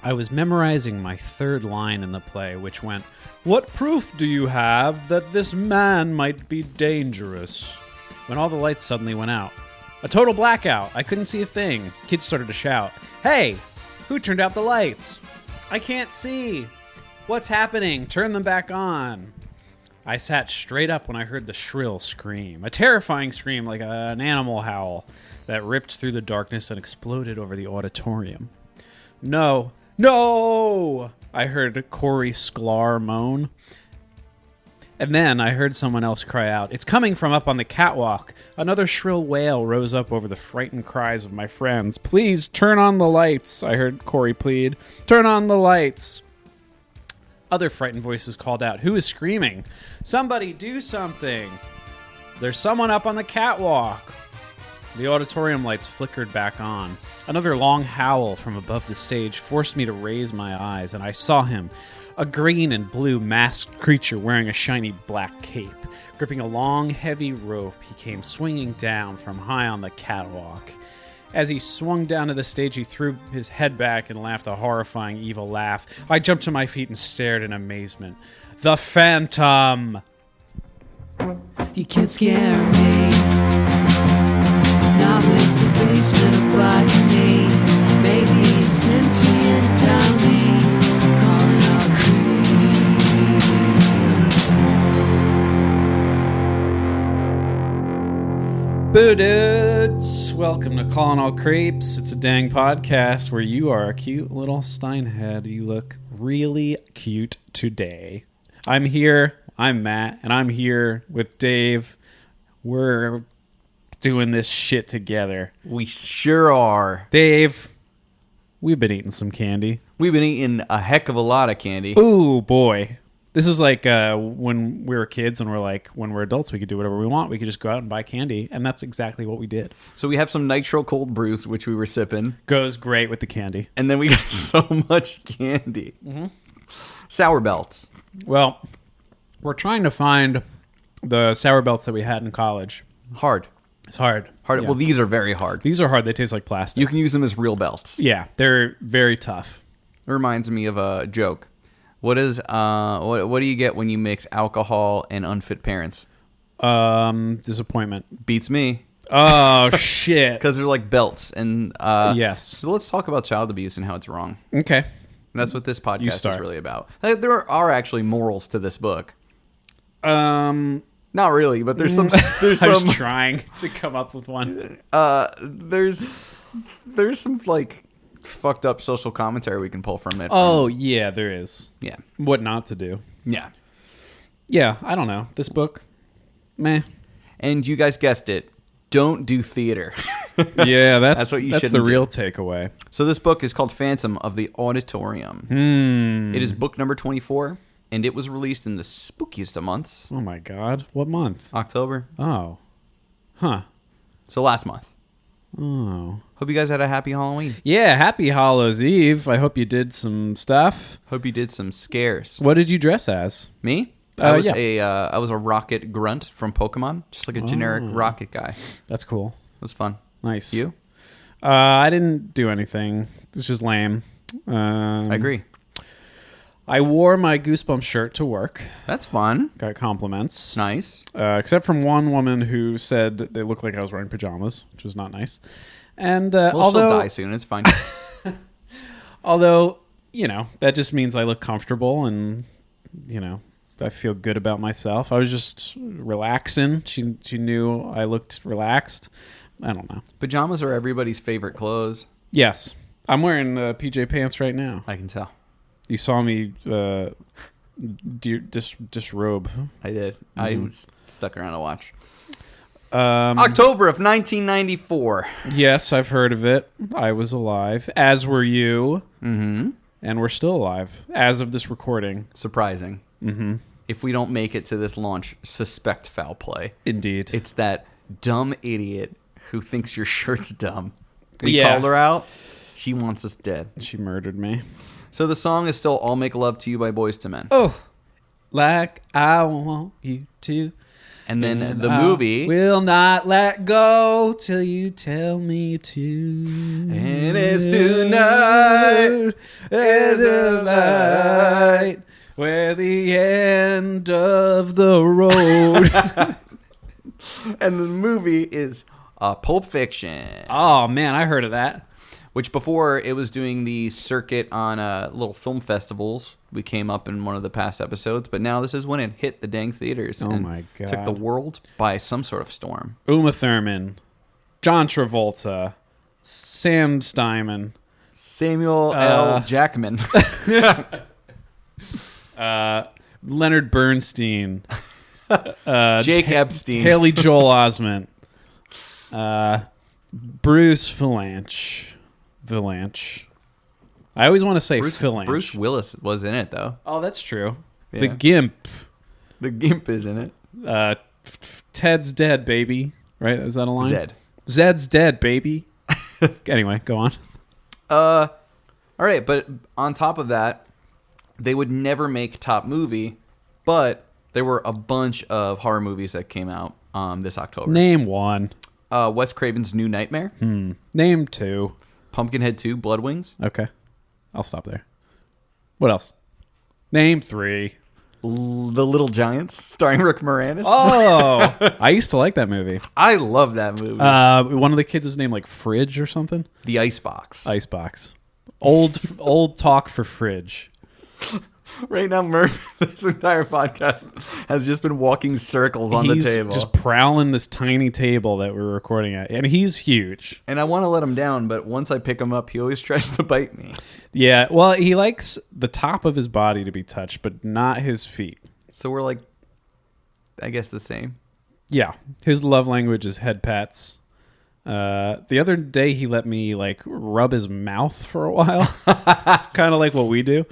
I was memorizing my third line in the play, which went, "What proof do you have that this man might be dangerous?" When all the lights suddenly went out. A total blackout. I couldn't see a thing. Kids started to shout, "Hey, who turned out the lights? I can't see. What's happening? Turn them back on." I sat straight up when I heard the shrill scream. A terrifying scream like an animal howl that ripped through the darkness and exploded over the auditorium. "No! No!" I heard Corey Sklar moan. And then I heard someone else cry out, "It's coming from up on the catwalk." Another shrill wail rose up over the frightened cries of my friends. "Please turn on the lights," I heard Corey plead. "Turn on the lights." Other frightened voices called out, "Who is screaming? Somebody do something. There's someone up on the catwalk." The auditorium lights flickered back on. Another long howl from above the stage forced me to raise my eyes, and I saw him, a green and blue masked creature wearing a shiny black cape. Gripping a long, heavy rope, he came swinging down from high on the catwalk. As he swung down to the stage, he threw his head back and laughed a horrifying, evil laugh. I jumped to my feet and stared in amazement. The Phantom! You can't scare me. Not with the basement of botany. Maybe a sentient dummy. Calling all creeps. Boo dudes! Welcome to Calling All Creeps. It's a dang podcast where you are a cute little Steinhead. You look really cute today. I'm here, I'm Matt, and I'm here with Dave. We're doing this shit together. We sure are. Dave, we've been eating some candy. We've been eating a heck of a lot of candy. Ooh, boy. This is like when we were kids and we're like, when we're adults, we could do whatever we want. We could just go out and buy candy. And that's exactly what we did. So we have some nitro cold brews, which we were sipping. Goes great with the candy. And then we got so much candy. Mm-hmm. Sour Belts. Well, we're trying to find the sour belts that we had in college. Hard. It's hard. Hard. Yeah. Well, these are very hard. These are hard. They taste like plastic. You can use them as real belts. Yeah, they're very tough. It reminds me of a joke. What is what do you get when you mix alcohol and unfit parents? Disappointment. Beats me. Oh shit. Because they're like belts. And yes. So let's talk about child abuse and how it's wrong. Okay. And that's what this podcast is really about. There are actually morals to this book. Not really, but there's some. There's I some. was trying to come up with one. There's some like fucked up social commentary we can pull from it. Oh yeah, there is. Yeah. What not to do? Yeah. Yeah, I don't know. This book, meh. And you guys guessed it. Don't do theater. Yeah, that's what you that's the shouldn't real do. takeaway. So this book is called Phantom of the Auditorium. It is book number 24, and it was released in the spookiest of months. Oh my god, what month? October. Oh, huh. So last month. Oh. Hope you guys had a happy Halloween. Yeah, happy Hallows Eve. I hope you did some stuff. Hope you did some scares. What did you dress as? Me? I was yeah. I was a rocket grunt from Pokemon, just like a generic rocket guy. That's cool. It was fun. Nice. You? I didn't do anything. It's just lame. I agree. I wore my Goosebumps shirt to work. That's fun. Got compliments. Nice. Except from one woman who said they looked like I was wearing pajamas, which was not nice. And She'll die soon. It's fine. Although, you know, that just means I look comfortable and, you know, I feel good about myself. I was just relaxing. She knew I looked relaxed. I don't know. Pajamas are everybody's favorite clothes. Yes. I'm wearing PJ pants right now. I can tell. You saw me disrobe. I did. Mm-hmm. I was stuck around to watch. October of 1994. Yes, I've heard of it. I was alive, as were you. Mm-hmm. And we're still alive, as of this recording. Surprising. Mm-hmm. If we don't make it to this launch, suspect foul play. Indeed. It's that dumb idiot who thinks your shirt's dumb. We Yeah. called her out. She wants us dead. She murdered me. So the song is still I'll Make Love to You by Boyz II Men. Oh, like I want you to. And then the movie will not let go till you tell me to. And it's tonight is a night where the end of the road. And the movie is Pulp Fiction. Oh man, I heard of that. Which before it was doing the circuit on little film festivals. We came up in one of the past episodes, but now this is when it hit the dang theaters. Oh and my God. Took the world by some sort of storm. Uma Thurman, John Travolta, Sam Steinman, Samuel L. Jackman. Leonard Bernstein, Jake Epstein. Haley Joel Osment, Bruce Valanche. I always want to say Valanche. Bruce Willis was in it, though. Oh, that's true. Yeah. The Gimp. The Gimp is in it. Ted's dead, baby. Right? Is that a line? Zed. Zed's dead, baby. Anyway, go on. All right, but on top of that, they would never make top movie, but there were a bunch of horror movies that came out this October. Name one. Wes Craven's New Nightmare. Name two. Pumpkinhead 2, Blood Wings. Okay. I'll stop there. What else? Name three. The Little Giants, starring Rick Moranis. Oh, I used to like that movie. I love that movie. One of the kids is named like Fridge or something. The Icebox. Icebox. Old talk for Fridge. Right now, Murph, this entire podcast has just been walking circles on the table. Just prowling this tiny table that we're recording at. And he's huge. And I want to let him down, but once I pick him up, he always tries to bite me. Yeah, well, he likes the top of his body to be touched, but not his feet. So we're like, I guess the same. Yeah, his love language is head pats. The other day, he let me like rub his mouth for a while. Kind of like what we do.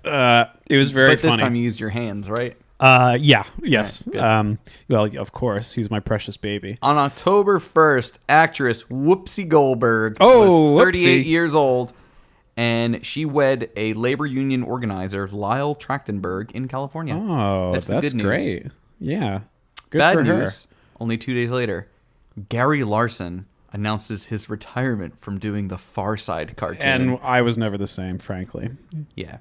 It was very funny. But this time you used your hands, right? Yeah, yes. Right, well, of course, he's my precious baby. On October 1st, actress Whoopi Goldberg was 38 years old, and she wed a labor union organizer, Lyle Trachtenberg, in California. Oh, that's the good news. great. Yeah. Good Bad for news, only 2 days later, Gary Larson announces his retirement from doing the Far Side cartoon. And I was never the same, frankly. Yeah.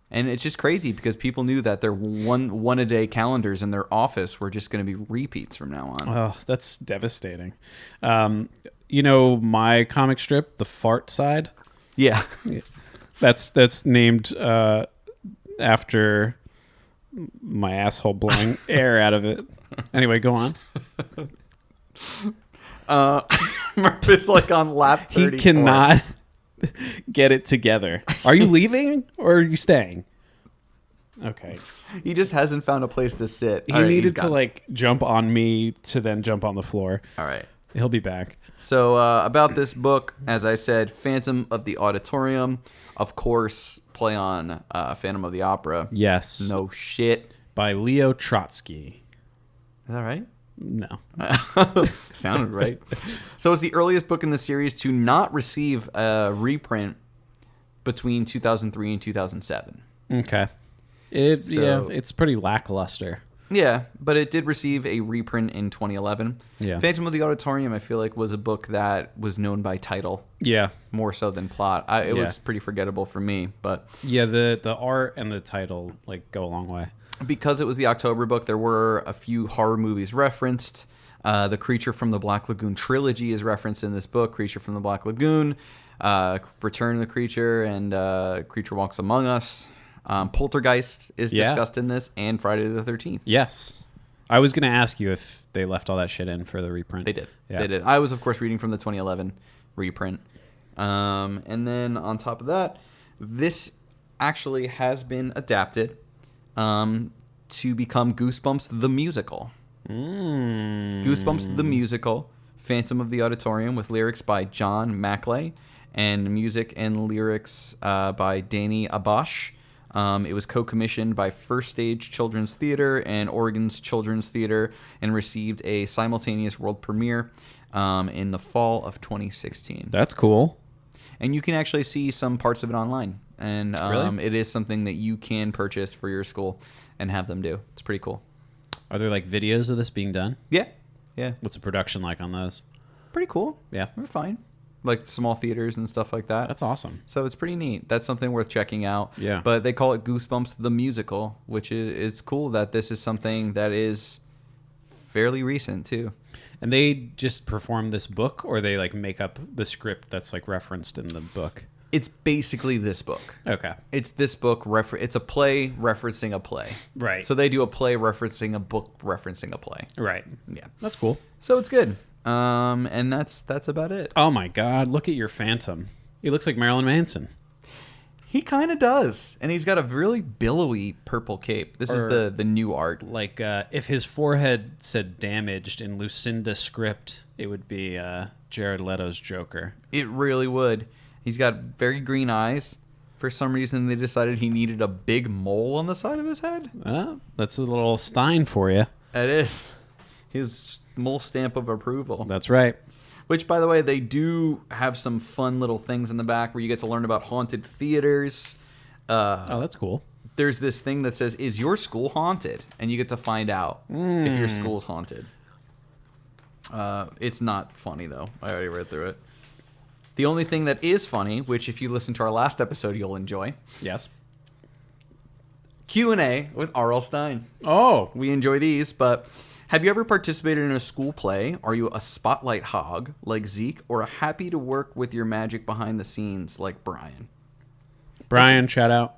And it's just crazy because people knew that their one-a-day calendars in their office were just going to be repeats from now on. Oh, that's devastating. You know my comic strip, The Fart Side? Yeah. That's named after my asshole blowing air out of it. Anyway, go on. Murph is like on lap 34. He cannot get it together. Are you leaving or are you staying? Okay. He just hasn't found a place to sit. He needed to like jump on me to then jump on the floor. All right. He'll be back. So about this book, as I said, Phantom of the Auditorium, of course, play on Phantom of the Opera. Yes. No shit. By Leo Trotsky. Is that right? No. Sounded right. So it's the earliest book in the series to not receive a reprint between 2003 and 2007. Okay. It's pretty lackluster. Yeah, but it did receive a reprint in 2011. Yeah. Phantom of the Auditorium, I feel like, was a book that was known by title. Yeah. More so than plot. It was pretty forgettable for me, but... Yeah, the art and the title like go a long way. Because it was the October book, there were a few horror movies referenced. The Creature from the Black Lagoon trilogy is referenced in this book. Creature from the Black Lagoon, Return of the Creature, and Creature Walks Among Us. Poltergeist is discussed in this, and Friday the 13th. Yes. I was going to ask you if they left all that shit in for the reprint. They did. Yeah. They did. I was, of course, reading from the 2011 reprint. And then on top of that, this actually has been adapted to become Goosebumps the Musical. Goosebumps the Musical, Phantom of the Auditorium, with lyrics by John Mackley and music and lyrics by Danny Abash. It was co-commissioned by First Stage Children's Theater and Oregon's Children's Theater and received a simultaneous world premiere in the fall of 2016. That's cool. And you can actually see some parts of it online. And Really? It is something that you can purchase for your school and have them do. It's pretty cool. Are there like videos of this being done? Yeah. Yeah. What's the production like on those? Pretty cool. Yeah. We're fine. Like small theaters and stuff like that. That's awesome. So it's pretty neat. That's something worth checking out. Yeah. But they call it Goosebumps the Musical, which is cool that this is something that is fairly recent too. And they just perform this book, or they like make up the script that's like referenced in the book? It's basically this book. Okay. It's this book. It's a play referencing a play. Right. So they do a play referencing a book referencing a play. Right. Yeah. That's cool. So it's good. And that's about it. Oh my God! Look at your Phantom. He looks like Marilyn Manson. He kind of does, and he's got a really billowy purple cape. This is the new art. Like if his forehead said "damaged" in Lucinda script, it would be Jared Leto's Joker. It really would. He's got very green eyes. For some reason, they decided he needed a big mole on the side of his head. That's a little Stein for you. It is. His mole stamp of approval. That's right. Which, by the way, they do have some fun little things in the back where you get to learn about haunted theaters. Oh, that's cool. There's this thing that says, "Is your school haunted?" And you get to find out if your school's haunted. It's not funny, though. I already read through it. The only thing that is funny, which if you listen to our last episode, you'll enjoy, Yes. Q&A with R.L. Stein. Oh, We enjoy these, but have you ever participated in a school play? Are you a spotlight hog like Zeke, or a happy to work with your magic behind the scenes like Brian? Brian, shout out.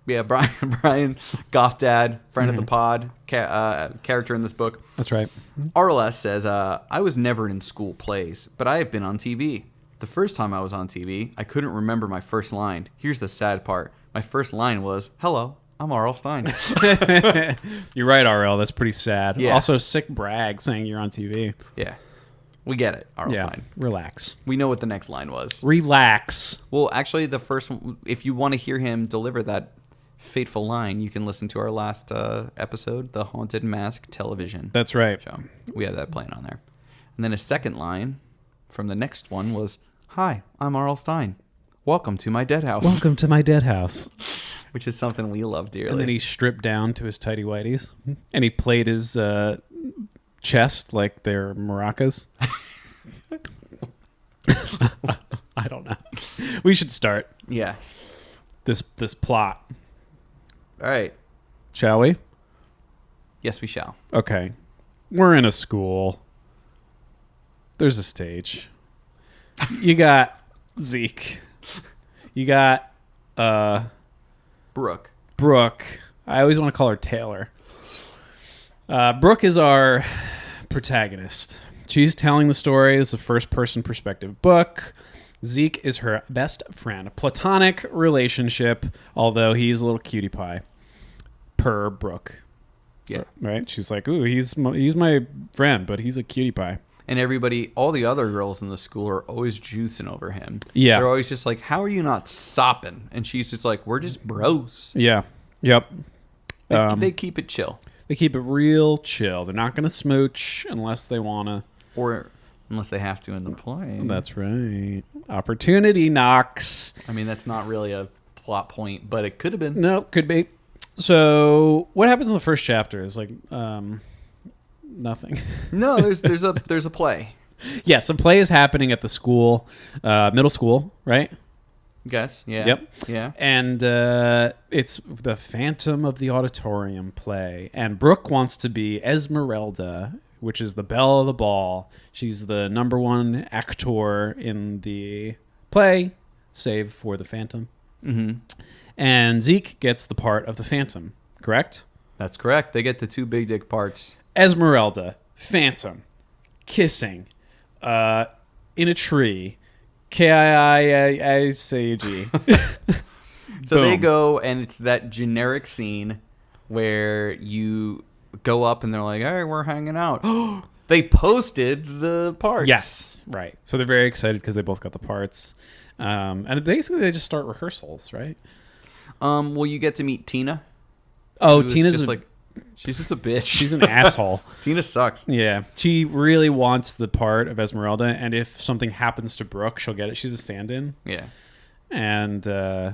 Yeah, Brian, goth dad, friend of the pod, character in this book. That's right. RLS says, I was never in school plays, but I have been on TV. The first time I was on TV, I couldn't remember my first line. Here's the sad part. My first line was, "Hello, I'm R.L. Stein." You're right, RL. That's pretty sad. Yeah. Also, sick brag saying you're on TV. Yeah, we get it, R.L. Yeah. Stein. Relax. We know what the next line was. Relax. Well, actually, the first one, if you want to hear him deliver that fateful line, you can listen to our last episode, The Haunted Mask Television That's right. show. We have that playing on there. And then his second line from the next one was, "Hi, I'm R.L. Stein. Welcome to my dead house." Welcome to my dead house. Which is something we love dearly. And then he stripped down to his tighty whities, and he played his chest like they're maracas. I don't know. We should start Yeah. this plot, All right. shall we? Yes, we shall. Okay. We're in a school. There's a stage. You got Zeke. You got Brooke. Brooke. I always want to call her Taylor. Brooke is our protagonist. She's telling the story. It's a first-person perspective book. Zeke is her best friend. A platonic relationship, although he's a little cutie pie. Per Brooke. Yeah. Right? She's like, ooh, he's my friend, but he's a cutie pie. And everybody, all the other girls in the school are always juicing over him. Yeah. They're always just like, "How are you not sopping?" And she's just like, "We're just bros." Yeah. Yep. They keep it chill. They keep it real chill. They're not going to smooch unless they want to. Or unless they have to in the play. That's right. Opportunity knocks. I mean, that's not really a plot point, but it could have been. No, could be. So what happens in the first chapter is like nothing. No, there's a play. Yes, a play is happening at the school, middle school, right? Guess. Yeah. Yep. Yeah. And it's the Phantom of the Auditorium play. And Brooke wants to be Esmeralda, which is the belle of the ball. She's the number one actor in the play, save for the Phantom. Mm-hmm. And Zeke gets the part of the Phantom, correct? That's correct. They get the two big dick parts. Esmeralda, Phantom, kissing, in a tree, K-I-I-I-C-G. So they Boom. go, and it's that generic scene where you go up and they're like, "Hey, we're hanging out." They posted the parts. Yes, right. So they're very excited because they both got the parts. And basically they just start rehearsals, right? Well, you get to meet Tina. Oh, who's Tina's just like, she's just a bitch. she's an asshole. Tina sucks. Yeah. She really wants the part of Esmeralda, and if something happens to Brooke, she'll get it. She's a stand-in. Yeah. And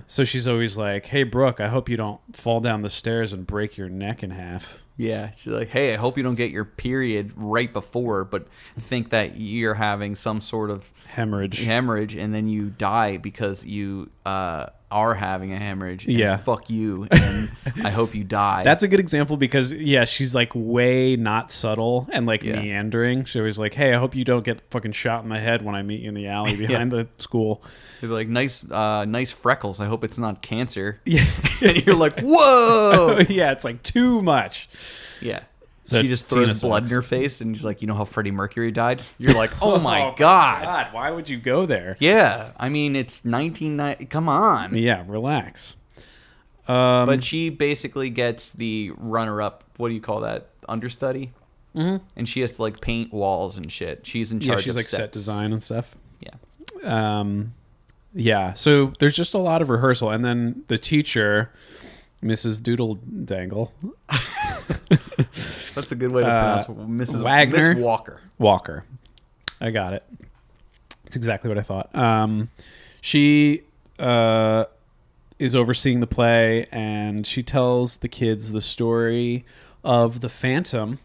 so she's always like, hey, Brooke, I hope you don't fall down the stairs and break your neck in half. Yeah, she's like, hey, I hope you don't get your period right before, but think that you're having some sort of Hemorrhage, and then you die because you are having a hemorrhage. And Yeah. fuck you, and I hope you die. That's a good example because, she's like way not subtle and like Yeah. meandering. She was like, hey, I hope you don't get fucking shot in the head when I meet you in the alley behind the school. They'd be like, nice freckles. I hope it's not cancer. Yeah. And you're like, whoa. Yeah, it's like too much. Yeah. So she just Tina throws blood sucks. in her face, and she's like, you know how Freddie Mercury died? You're like, oh my God. God, why would you go there? Yeah. I mean, it's 1990. Come on. Yeah, relax. But she basically gets the runner-up. What do you call that? Understudy. Mm-hmm. And she has to like paint walls and shit. She's in charge. Yeah, she's of like set sets. design and stuff. Yeah. Yeah, so there's just a lot of rehearsal, and then the teacher, Mrs. Doodle Dangle, That's a good way to pronounce Mrs. Wagner? Miss Walker. Walker. I got it. It's exactly what I thought. She is overseeing the play, and she tells the kids the story of the Phantom,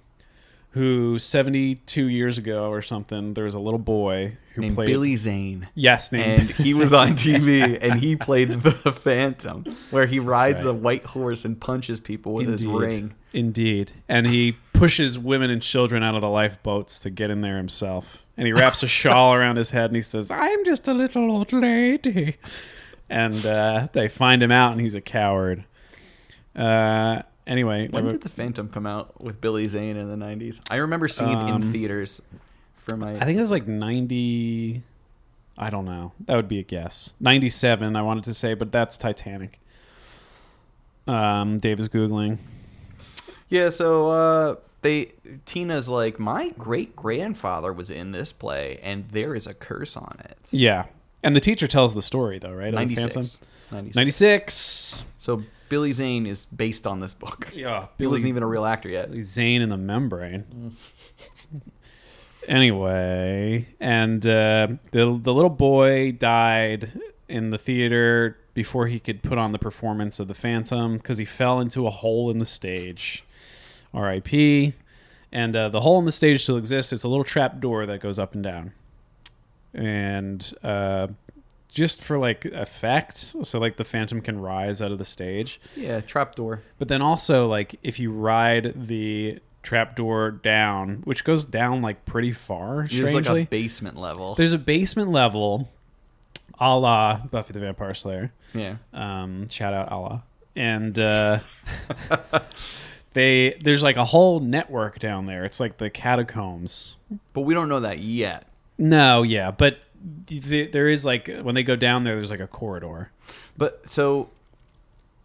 who 72 years ago or something, there was a little boy who Named played Billy Zane. Yes, And he was on TV, and he played the Phantom, where he rides right. a white horse and punches people with his ring. Indeed. And he pushes women and children out of the lifeboats to get in there himself. And he wraps a shawl around his head and he says, I'm just a little old lady. And they find him out and he's a coward. Anyway. When did the Phantom come out with Billy Zane in the 90s? I remember seeing it in theaters for my... I think it was like 90... I don't know. That would be a guess. 97, I wanted to say, but that's Titanic. Dave is Googling. Yeah, so Tina's like, my great-grandfather was in this play, and there is a curse on it. Yeah. And the teacher tells the story, though, right? 96. 96. So Billy Zane is based on this book. Yeah. He wasn't even a real actor yet. Zane in the membrane. Anyway, and the little boy died in the theater before he could put on the performance of the Phantom because he fell into a hole in the stage. R.I.P. And the hole in the stage still exists. It's a little trap door that goes up and down. And just for like effect, so like the Phantom can rise out of the stage. Yeah, trapdoor. But then also, like, if you ride the trapdoor down, which goes down like pretty far, strangely. There's like a basement level. There's a basement level, a la Buffy the Vampire Slayer. Yeah. Shout out Allah. And there's like a whole network down there. It's like the catacombs. But we don't know that yet. No, yeah, but there is like when they go down there, there's like a corridor. But so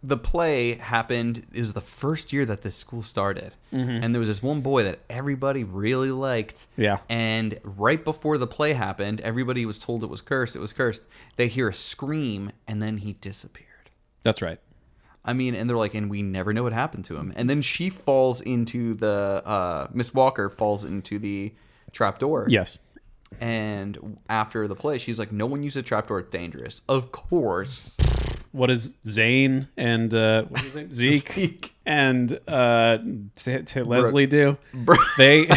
the play happened. It was the first year that this school started, and there was this one boy that everybody really liked. Yeah. And right before the play happened, everybody was told it was cursed. It was cursed. They hear a scream, and then he disappeared. That's right. I mean, and they're like, and we never know what happened to him. And then she falls into the Miss Walker falls into the trapdoor. Yes. And after the play, she's like, no one uses a trapdoor. It's dangerous. Of course. What is Zane and what is his name? Zeke and Leslie do? They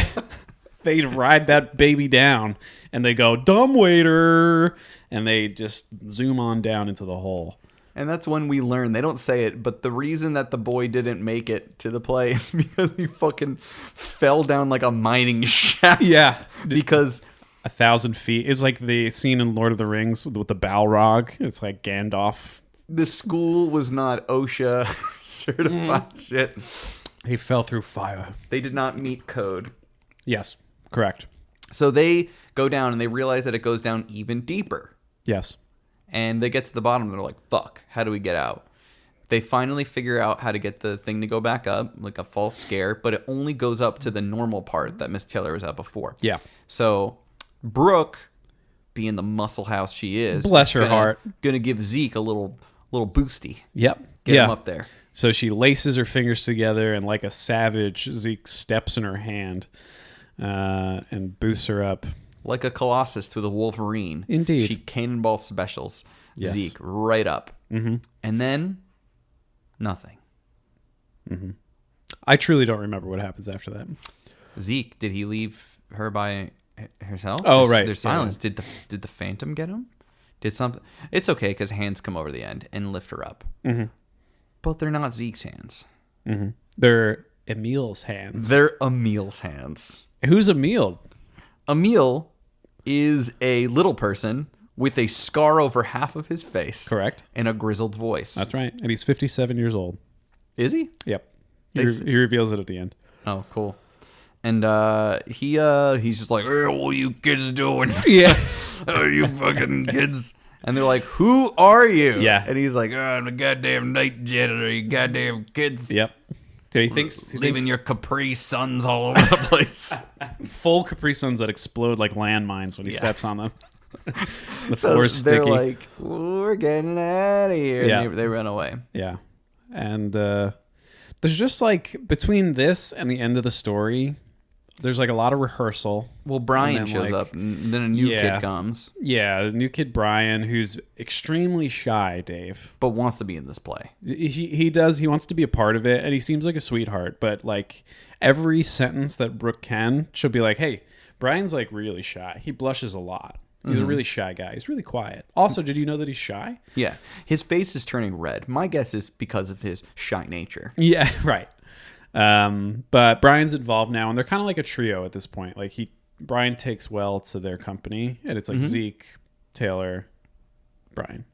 ride that baby down and they go, dumb waiter, and they just zoom on down into the hole. And that's when we learn. They don't say it, but the reason that the boy didn't make it to the play is because he fucking fell down like a mining shaft. Yeah. Because 1,000 feet. It's like the scene in Lord of the Rings with the Balrog. It's like Gandalf. the school was not OSHA certified shit. He fell through fire. They did not meet code. Yes, correct. So they go down and they realize that it goes down even deeper. Yes. And they get to the bottom and they're like, fuck, how do we get out? They finally figure out how to get the thing to go back up, like a false scare, but it only goes up to the normal part that Miss Taylor was at before. Yeah. So Brooke, being the muscle house she is, bless her heart, gonna give Zeke a little boosty. Yep. Get him up there. So she laces her fingers together and like a savage, Zeke steps in her hand and boosts her up. Like a Colossus to the Wolverine. Indeed. She cannonball specials. Yes. Zeke right up. Mm-hmm. And then nothing. I truly don't remember what happens after that. Zeke, did he leave her by herself? Oh, right. There's silence. Did the Phantom get him? Did something? It's okay because hands come over the end and lift her up. Mm-hmm. But they're not Zeke's hands. Mm-hmm. They're Emil's hands. They're Emil's hands. Who's Emil? Emil is a little person with a scar over half of his face. Correct. And a grizzled voice. That's right. And he's 57 years old. Is he? Yep. He reveals it at the end. Oh, cool. And he's just like, hey, what are you kids doing? Yeah. Are you fucking kids? And they're like, who are you? Yeah. And he's like, oh, I'm the goddamn night janitor, you goddamn kids. Yep. So he thinks Leaving your Capri Suns all over the place. full Capri Suns that explode like landmines when he steps on them. The So floor's sticky. they're like, we're getting out of here. Yeah. And they run away. Yeah. And there's just like between this and the end of the story, there's like a lot of rehearsal. Well, Brian And then, shows like- up, and then a new kid comes, Yeah, the new kid Brian, who's extremely shy, Dave. but wants to be in this play. He does. He wants to be a part of it, and he seems like a sweetheart. But like every sentence that Brooke can, she'll be like, "Hey, Brian's like really shy. He blushes a lot. He's a really shy guy. He's really quiet. Also, did you know that he's shy?" Yeah, his face is turning red. My guess is because of his shy nature. Yeah, right. But Brian's involved now, and they're kind of like a trio at this point. Like Brian takes well to their company, and it's like Zeke, Taylor, Brian.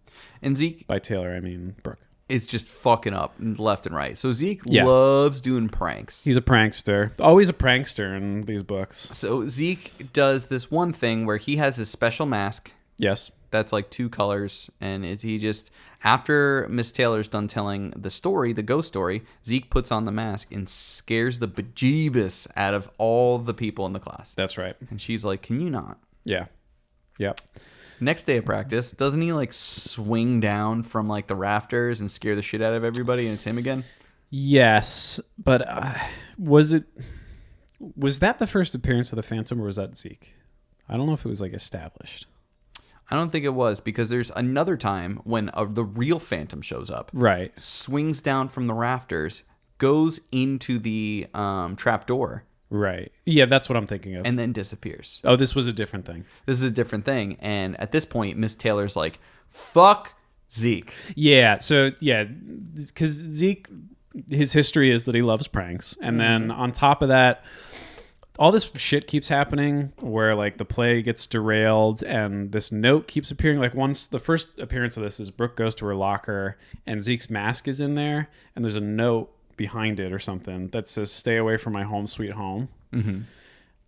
And Zeke By Taylor, I mean Brooke. is just fucking up left and right. So Zeke Yeah. loves doing pranks. He's a prankster. Always a prankster in these books. So Zeke does this one thing where he has this special mask Yes. that's like two colors, and he just, after Miss Taylor's done telling the story, the ghost story, Zeke puts on the mask and scares the bejeebus out of all the people in the class. That's right. And she's like, can you not? Yeah. Yep. Next day of practice, doesn't he like swing down from like the rafters and scare the shit out of everybody, and it's him again? Yes, but was that the first appearance of the Phantom, or was that Zeke? I don't know if it was like established. I don't think it was, because there's another time when the real Phantom shows up, Right. swings down from the rafters, goes into the trap door, Right. Yeah, that's what I'm thinking of. and then disappears. Oh, this was a different thing. This is a different thing. And at this point, Miss Taylor's like, fuck Zeke. Yeah. So yeah, because Zeke, his history is that he loves pranks, and then on top of that, all this shit keeps happening where like the play gets derailed, and this note keeps appearing. Like once the first appearance of this is Brooke goes to her locker, and Zeke's mask is in there, and there's a note behind it or something that says "Stay away from my home, sweet home." Mm-hmm.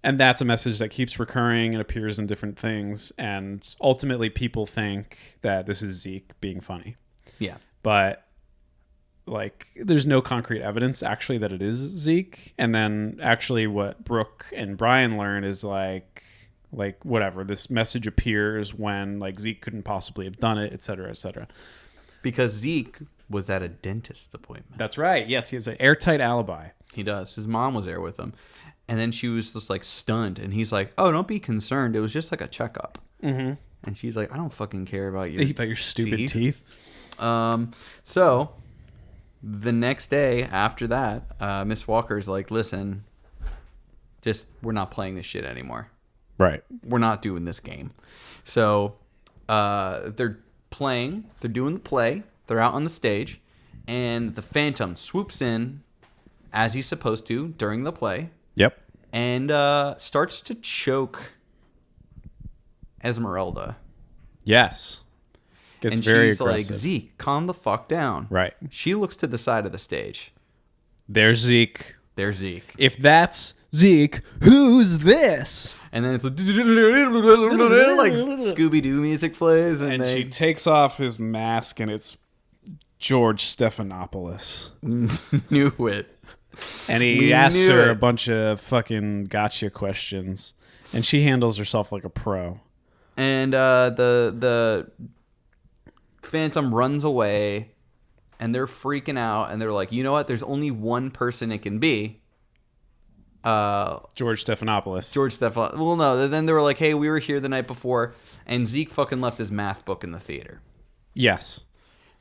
And that's a message that keeps recurring and appears in different things, and ultimately people think that this is Zeke being funny. Yeah. But like there's no concrete evidence actually that it is Zeke. And then actually what Brooke and Brian learn is like whatever, this message appears when like Zeke couldn't possibly have done it, etc., etc. Because Zeke was at a dentist appointment. That's right. Yes, he has an airtight alibi. He does. His mom was there with him. And then she was just like stunned. And he's like, oh, don't be concerned. It was just like a checkup. Mm-hmm. And she's like, I don't fucking care about your Stupid teeth. So the next day after that, Miss Walker's like, listen, we're not playing this shit anymore. Right. We're not doing this game. So they're doing the play. They're out on the stage, and the Phantom swoops in as he's supposed to during the play. Yep. And starts to choke Esmeralda. Yes. Gets And very she's aggressive. like, Zeke, calm the fuck down. Right. She looks to the side of the stage. There's Zeke. There's Zeke. If that's Zeke, who's this? And then it's like Scooby-Doo music plays. And she takes off his mask, and it's George Stephanopoulos. knew it. And he We asks knew her it. a bunch of fucking gotcha questions. And she handles herself like a pro. And the Phantom runs away, and they're freaking out, and they're like, you know what? There's only one person it can be. George Stephanopoulos. George Stephan. Well, no. Then they were like, hey, we were here the night before, and Zeke fucking left his math book in the theater. Yes.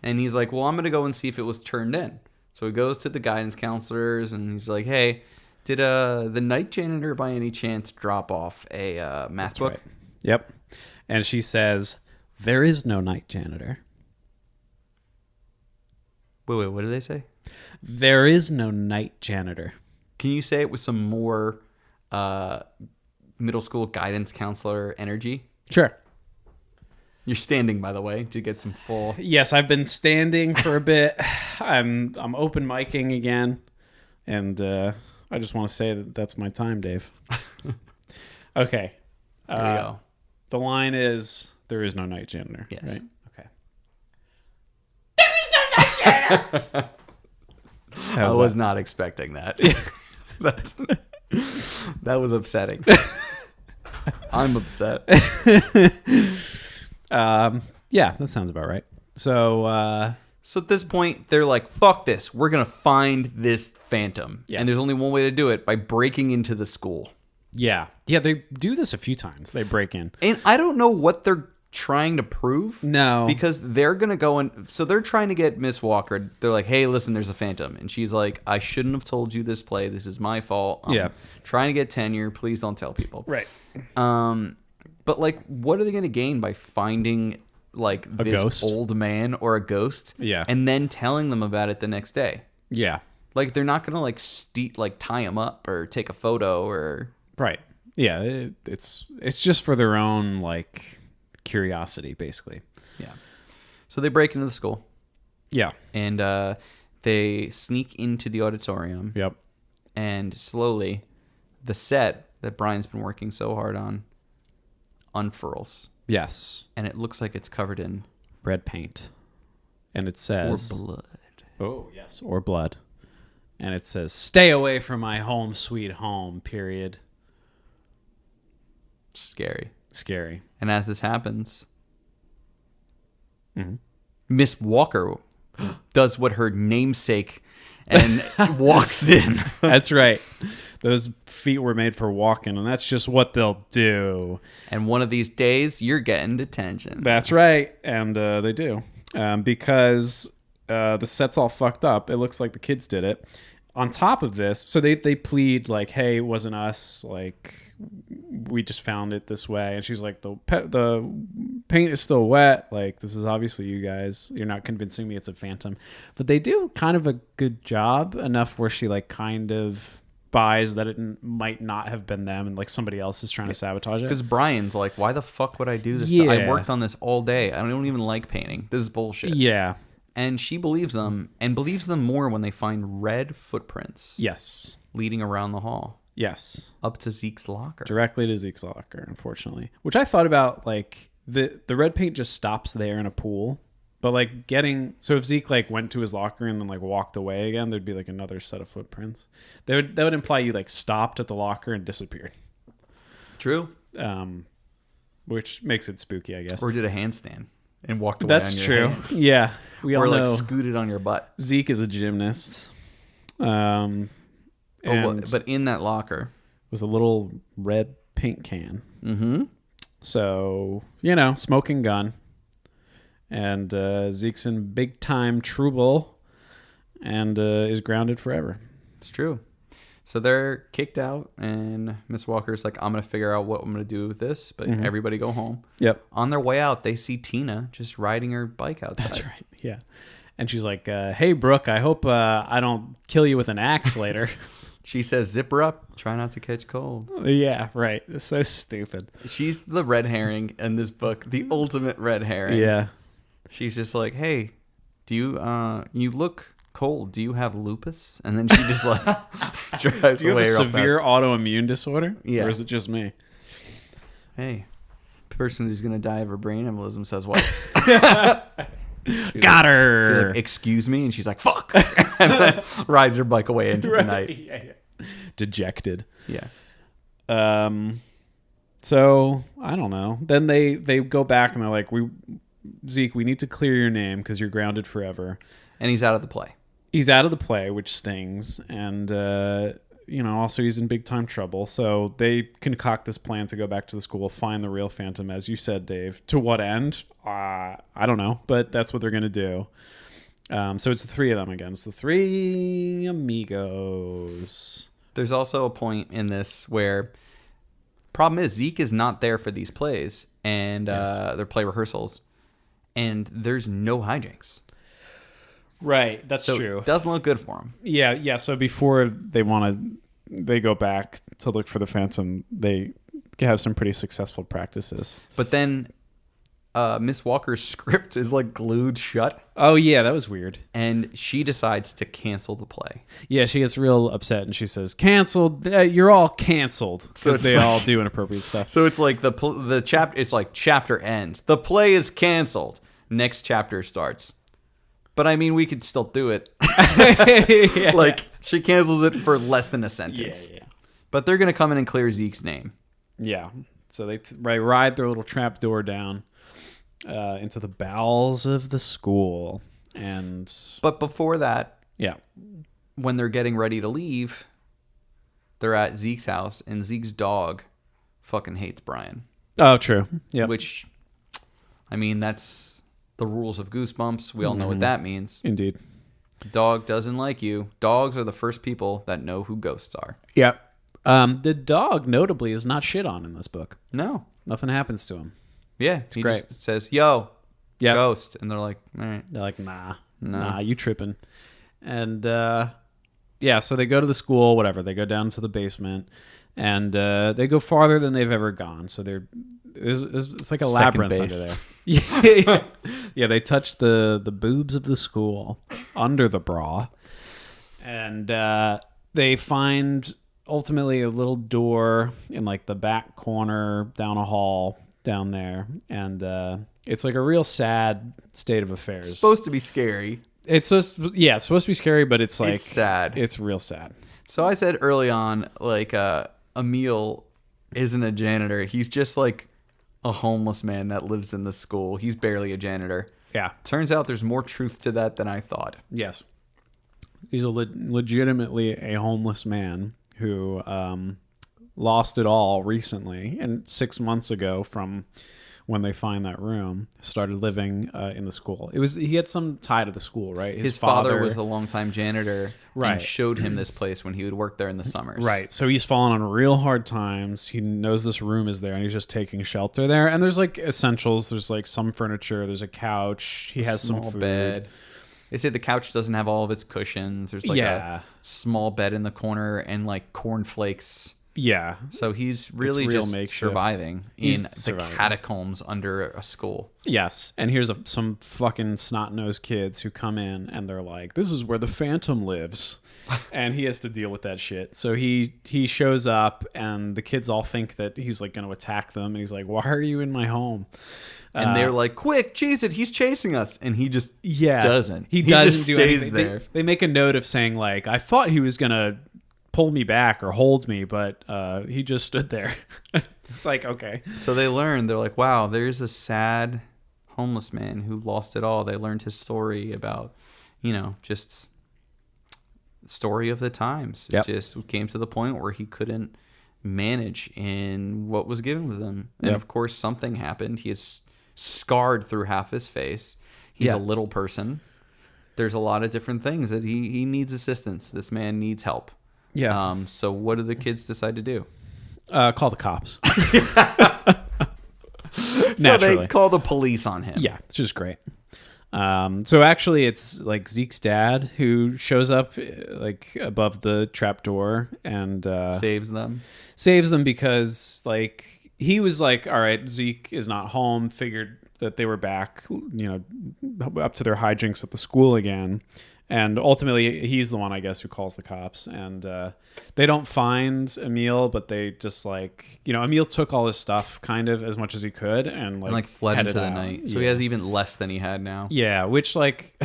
And he's like, well, I'm going to go and see if it was turned in. So he goes to the guidance counselors and he's like, hey, did the night janitor by any chance drop off a math book? Right. Yep. And she says, there is no night janitor. Wait, what did they say? There is no night janitor. Can you say it with some more middle school guidance counselor energy? Sure. You're standing, by the way, to get some full... Yes, I've been standing for a bit. I'm open micing again. And I just want to say that that's my time, Dave. Okay. There you go. The line is, there is no night janitor. Yes. Right? Okay. I was not expecting that. That was upsetting. I'm upset. Yeah, that sounds about right. So, So at this point, they're like, fuck this. We're going to find this phantom. Yes. And there's only one way to do it, by breaking into the school. yeah, they do this a few times. They break in. And I don't know what they're trying to prove. No. Because they're going to go and... So they're trying to get Miss Walker. They're like, hey, listen, there's a phantom. And she's like, I shouldn't have told you this play. This is my fault. I'm trying to get tenure. Please don't tell people. Right. But like, what are they going to gain by finding like A this ghost? old man or a ghost? Yeah. And then telling them about it the next day? Yeah. Like, they're not going to like tie him up or take a photo or... Right. Yeah, it's just for their own like curiosity, basically. Yeah. So they break into the school. Yeah. And they sneak into the auditorium. Yep. And slowly, the set that Brian's been working so hard on unfurls. Yes. And it looks like it's covered in... Red paint. And it says... Or blood. Oh, yes. Or blood. And it says, stay away from my home sweet home, period. Scary. Scary. And as this happens, Mm-hmm. Miss Walker does what her namesake and walks in. That's right. Those feet were made for walking, and that's just what they'll do. And one of these days, you're getting detention. That's right. And they do. Because the set's all fucked up. It looks like the kids did it. On top of this, so they plead like, hey, it wasn't us. Like, we just found it this way. And she's like, the paint is still wet. Like, this is obviously you guys. You're not convincing me it's a phantom. But they do kind of a good job, enough where she like kind of buys that it might not have been them and like somebody else is trying to sabotage it. Because Brian's like, why the fuck would I do this? Yeah. I worked on this all day. I don't even like painting. This is bullshit. Yeah. And she believes them, and believes them more when they find red footprints. Yes. Leading around the hall. Yes. Up to Zeke's locker. Directly to Zeke's locker, unfortunately. Which I thought about, like, the red paint just stops there in a pool. But, like, so if Zeke, like, went to his locker and then, like, walked away again, there'd be, like, another set of footprints. That would imply you, like, stopped at the locker and disappeared. True. Which makes it spooky, I guess. Or did a handstand and walked away That's on your true. hands. Yeah. We all Or, like, know scooted on your butt. Zeke is a gymnast. And But in that locker... was a little red paint can. Mm-hmm. So, smoking gun. And Zeke's in big time trouble and is grounded forever. It's true. So they're kicked out, and Miss Walker's like, I'm going to figure out what I'm going to do with this, but everybody go home. Yep. On their way out, they see Tina just riding her bike outside. That's right. Yeah. And she's like, hey, Brooke, I hope I don't kill you with an axe later. She says, zip her up. Try not to catch cold. Yeah, right. It's so stupid. She's the red herring in this book, the ultimate red herring. Yeah. She's just like, hey, do you look cold. Do you have lupus? And then she just like drives Do you have away a real severe fast. autoimmune disorder? Yeah. Or is it just me? Hey, person who's going to die of a brain embolism says what? Got her. She's like, excuse me? And she's like, fuck. And then rides her bike away into the night. Yeah. Dejected. Yeah. So I don't know. Then they go back and they're like, Zeke, we need to clear your name because you're grounded forever. And he's out of the play. He's out of the play, which stings. And also he's in big time trouble. So they concoct this plan to go back to the school, find the real Phantom, as you said, Dave. To what end? I don't know, but that's what they're going to do. So it's the three of them again. It's the three amigos. There's also a point in this where problem is Zeke is not there for these plays and their play rehearsals, and there's no hijinks. Right, that's so true. It doesn't look good for him. Yeah. So before they go back to look for the Phantom, they have some pretty successful practices. But then Miss Walker's script is like glued shut. Oh yeah, that was weird. And she decides to cancel the play. Yeah, she gets real upset and she says, "Canceled. You're all canceled," because they all do inappropriate stuff. So it's like the chapter. It's like chapter ends. The play is canceled. Next chapter starts. But I mean, we could still do it. Yeah. Like she cancels it for less than a sentence. Yeah. But they're gonna come in and clear Zeke's name. Yeah. So they ride their little trap door down into the bowels of the school, But before that, yeah, when they're getting ready to leave, they're at Zeke's house, and Zeke's dog fucking hates Brian. Oh, true. Yeah. Which, I mean, that's the rules of Goosebumps. We all know what that means. Indeed. Dog doesn't like you. Dogs are the first people that know who ghosts are. Yep. The dog, notably, is not shit on in this book. No. Nothing happens to him. Yeah. He great. just says, yo, Yep. ghost. And they're like, all right. They're like, nah, you tripping. And yeah, so they go to the school, whatever. They go down to the basement, and they go farther than they've ever gone. So it's like a Second labyrinth base. under there. Yeah, they touch the boobs of the school under the bra, and they find ultimately a little door in like the back corner down a hall down there, and it's like a real sad state of affairs. It's supposed to be scary. It's just, yeah, it's supposed to be scary, but it's like It's sad. It's real sad. So I said early on, like, Emil isn't a janitor. He's just like a homeless man that lives in the school. He's barely a janitor. Yeah. Turns out there's more truth to that than I thought. Yes. He's legitimately a homeless man who lost it all recently, and 6 months ago from when they find that room, started living in the school. He had some tie to the school, right? His father was a longtime janitor, right, and showed him this place when he would work there in the summers. Right. So he's fallen on real hard times. He knows this room is there, and he's just taking shelter there. And there's like essentials. There's like some furniture. There's a couch. He has some food. Bed. They say the couch doesn't have all of its cushions. There's like a small bed in the corner and like cornflakes. Yeah. So he's really just makeshift. surviving in the catacombs under a school. Yes. And here's some fucking snot-nosed kids who come in and they're like, this is where the Phantom lives. And he has to deal with that shit. So he shows up and the kids all think that he's like going to attack them. And he's like, why are you in my home? And they're like, quick, chase it. He's chasing us. And he just doesn't. He doesn't just do stays anything. there. They make a note of saying like, I thought he was going to pull me back or hold me, but he just stood there. It's like, okay. So they learned, they're like, wow, there's a sad homeless man who lost it all. They learned his story about, just story of the times. Yep. It just came to the point where he couldn't manage in what was given with him. And of course, something happened. He is scarred through half his face. He's a little person. There's a lot of different things that he needs assistance. This man needs help. Yeah. So what do the kids decide to do? Call the cops. So they call the police on him. Yeah, it's just great. So actually, it's like Zeke's dad who shows up like above the trapdoor and saves them. Saves them because like he was like, all right, Zeke is not home. Figured that they were back, up to their hijinks at the school again. And ultimately, he's the one, I guess, who calls the cops. And they don't find Emil, but they just like, Emil took all his stuff kind of as much as he could and fled into the night. So he has even less than he had now. Yeah, which like,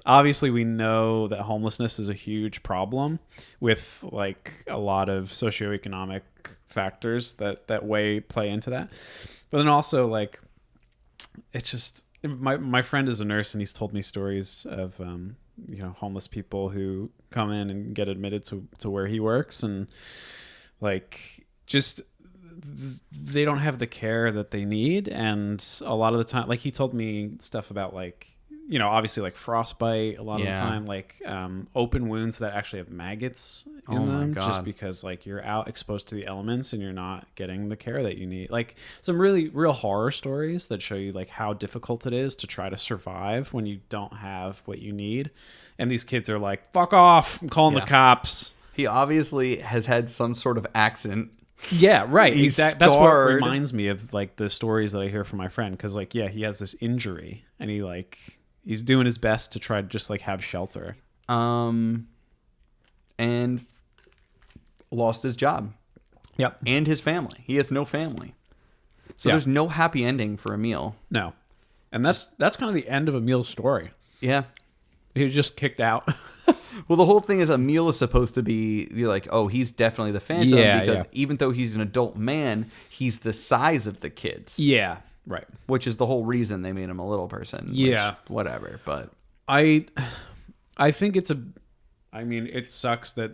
obviously we know that homelessness is a huge problem with like a lot of socioeconomic factors that play into that. But then also like, it's just, my friend is a nurse and he's told me stories of homeless people who come in and get admitted to where he works, and like just they don't have the care that they need. And a lot of the time, like he told me stuff about like, obviously like frostbite a lot of the time, like open wounds that actually have maggots in them, just because like you're out exposed to the elements and you're not getting the care that you need. Like some really real horror stories that show you like how difficult it is to try to survive when you don't have what you need. And these kids are like, fuck off, I'm calling the cops. He obviously has had some sort of accident. Yeah, right. He's That's what scarred. reminds me of like the stories that I hear from my friend, because like he has this injury and he's doing his best to try to just like have shelter. And lost his job. Yep. And his family. He has no family. So there's no happy ending for Emil. No. And that's kind of the end of Emil's story. Yeah. He was just kicked out. Well, the whole thing is Emil is supposed to be, you're like, oh, he's definitely the Phantom, because even though he's an adult man, he's the size of the kids. Yeah, right. Which is the whole reason they made him a little person. Yeah. Which, whatever, but... I think it sucks that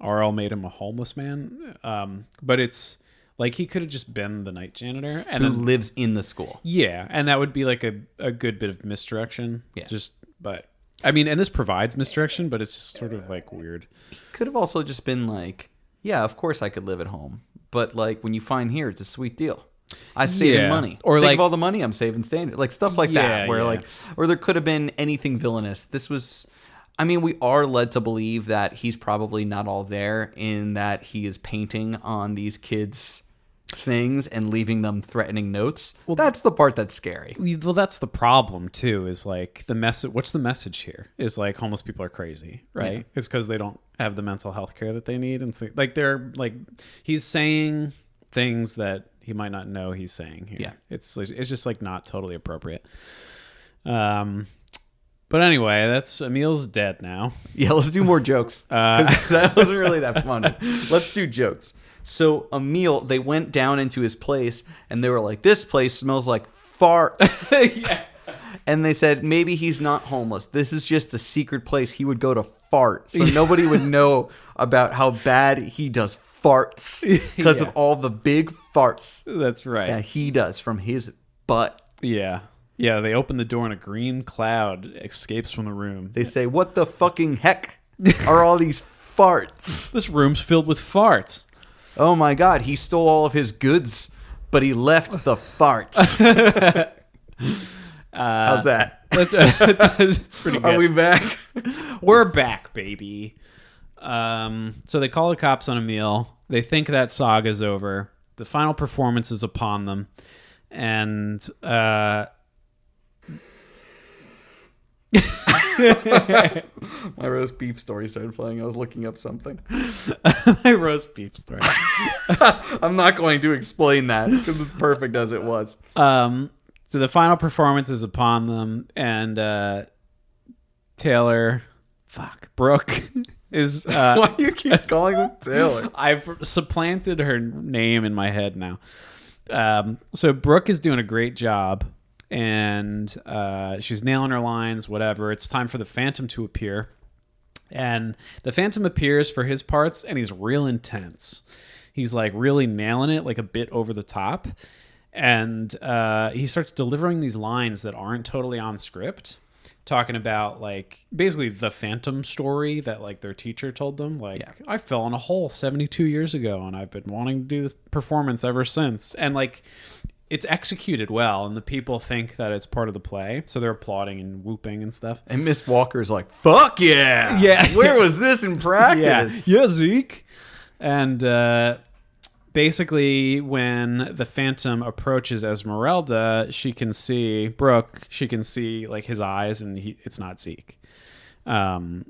RL made him a homeless man, but it's like he could have just been the night janitor. And who lives in the school. Yeah, and that would be like a good bit of misdirection. Yeah. But... I mean, and this provides misdirection, but it's just sort of like weird. Could have also just been like, yeah, of course I could live at home, but like when you find here, it's a sweet deal. I save money, or think like of all the money I'm saving, standard, like stuff like that. Where like, or there could have been anything villainous. This was, I mean, we are led to believe that he's probably not all there, in that he is painting on these kids' things and leaving them threatening notes. Well, that's the part that's scary. Well, that's the problem too, is like the message. What's the message here? Is like homeless people are crazy, right? Yeah. It's because they don't have the mental health care that they need, and like they're like, he's saying things that he might not know he's saying here. Yeah, it's just like not totally appropriate. But anyway, that's Emil's dead now. Yeah, let's do more jokes, 'cause that wasn't really that funny. Let's do jokes. So Emil, they went down into his place and they were like, this place smells like farts. Yeah. And they said, maybe he's not homeless. This is just a secret place he would go to fart. So nobody would know about how bad he does farts because of all the big farts. That's right. That he does from his butt. Yeah. Yeah, they open the door and a green cloud escapes from the room. They say, what the fucking heck are all these farts? This room's filled with farts. Oh my God, he stole all of his goods, but he left the farts. How's that? It's pretty good. Are we back? We're back, baby. So they call the cops on Emil. They think that saga's over. The final performance is upon them. And my roast beef story started playing. I was looking up something. My roast beef story. I'm not going to explain that because it's perfect as it was. So the final performance is upon them, and Brooke is... Why do you keep calling him Taylor? I've supplanted her name in my head now. So Brooke is doing a great job, and she's nailing her lines, whatever. It's time for the Phantom to appear. And the Phantom appears for his parts, and he's real intense. He's like really nailing it, like a bit over the top. And he starts delivering these lines that aren't totally on script, talking about like basically the Phantom story that like their teacher told them. Like, I fell in a hole 72 years ago, and I've been wanting to do this performance ever since. And like, it's executed well, and the people think that it's part of the play, so they're applauding and whooping and stuff. And Miss Walker's like, fuck yeah! Yeah. Where was this in practice? Yeah, Zeke. And basically, when the Phantom approaches Esmeralda, she can see like his eyes, and it's not Zeke. Then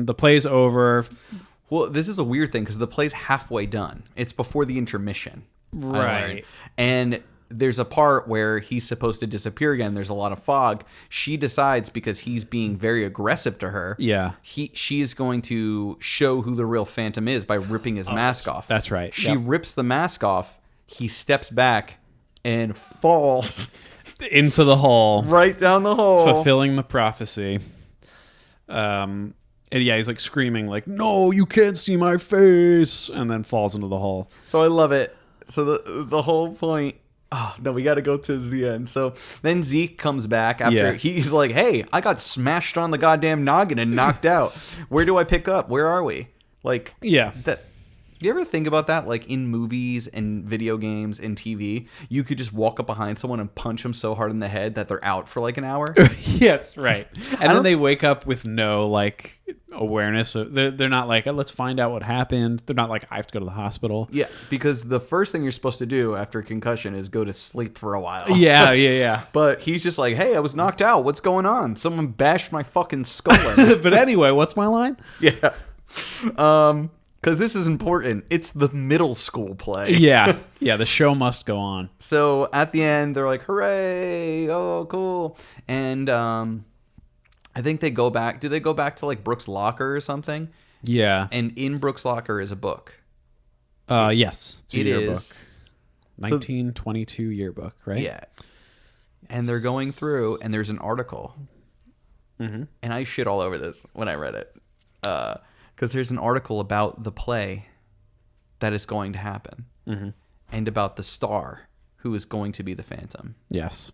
the play's over. Well, this is a weird thing because the play's halfway done. It's before the intermission. Right. And there's a part where he's supposed to disappear again. There's a lot of fog. She decides, because he's being very aggressive to her, she is going to show who the real Phantom is by ripping his mask off. That's right. She rips the mask off. He steps back and falls into the hole. Right down the hole. Fulfilling the prophecy. And yeah, he's like screaming like, "No, you can't see my face," and then falls into the hole. So I love it. So the whole point. Oh no, we got to go to the end. So then Zeke comes back after he's like, "Hey, I got smashed on the goddamn noggin and knocked out. Where do I pick up? Where are we?" Like, Yeah. that. You ever think about that? Like in movies and video games and TV, you could just walk up behind someone and punch them so hard in the head that they're out for like an hour. Yes, right. And then they wake up with no like awareness. They're not like, let's find out what happened. They're not like, I have to go to the hospital. Yeah, because the first thing you're supposed to do after a concussion is go to sleep for a while. Yeah. But he's just like, "Hey, I was knocked out. What's going on? Someone bashed my fucking skull in." But anyway, what's my line? Yeah. Because this is important. It's the middle school play. Yeah. The show must go on. So at the end, they're like, "Hooray! Oh, cool!" And I think they go back. Do they go back to like Brooke's locker or something? Yeah. And in Brooke's locker is a book. Yes. It's a It yearbook. is 1922 yearbook, right? Yeah. And they're going through, and there's an article. Mm-hmm. And I shit all over this when I read it. Because there's an article about the play that is going to happen. Mm-hmm. And about the star who is going to be the Phantom. Yes.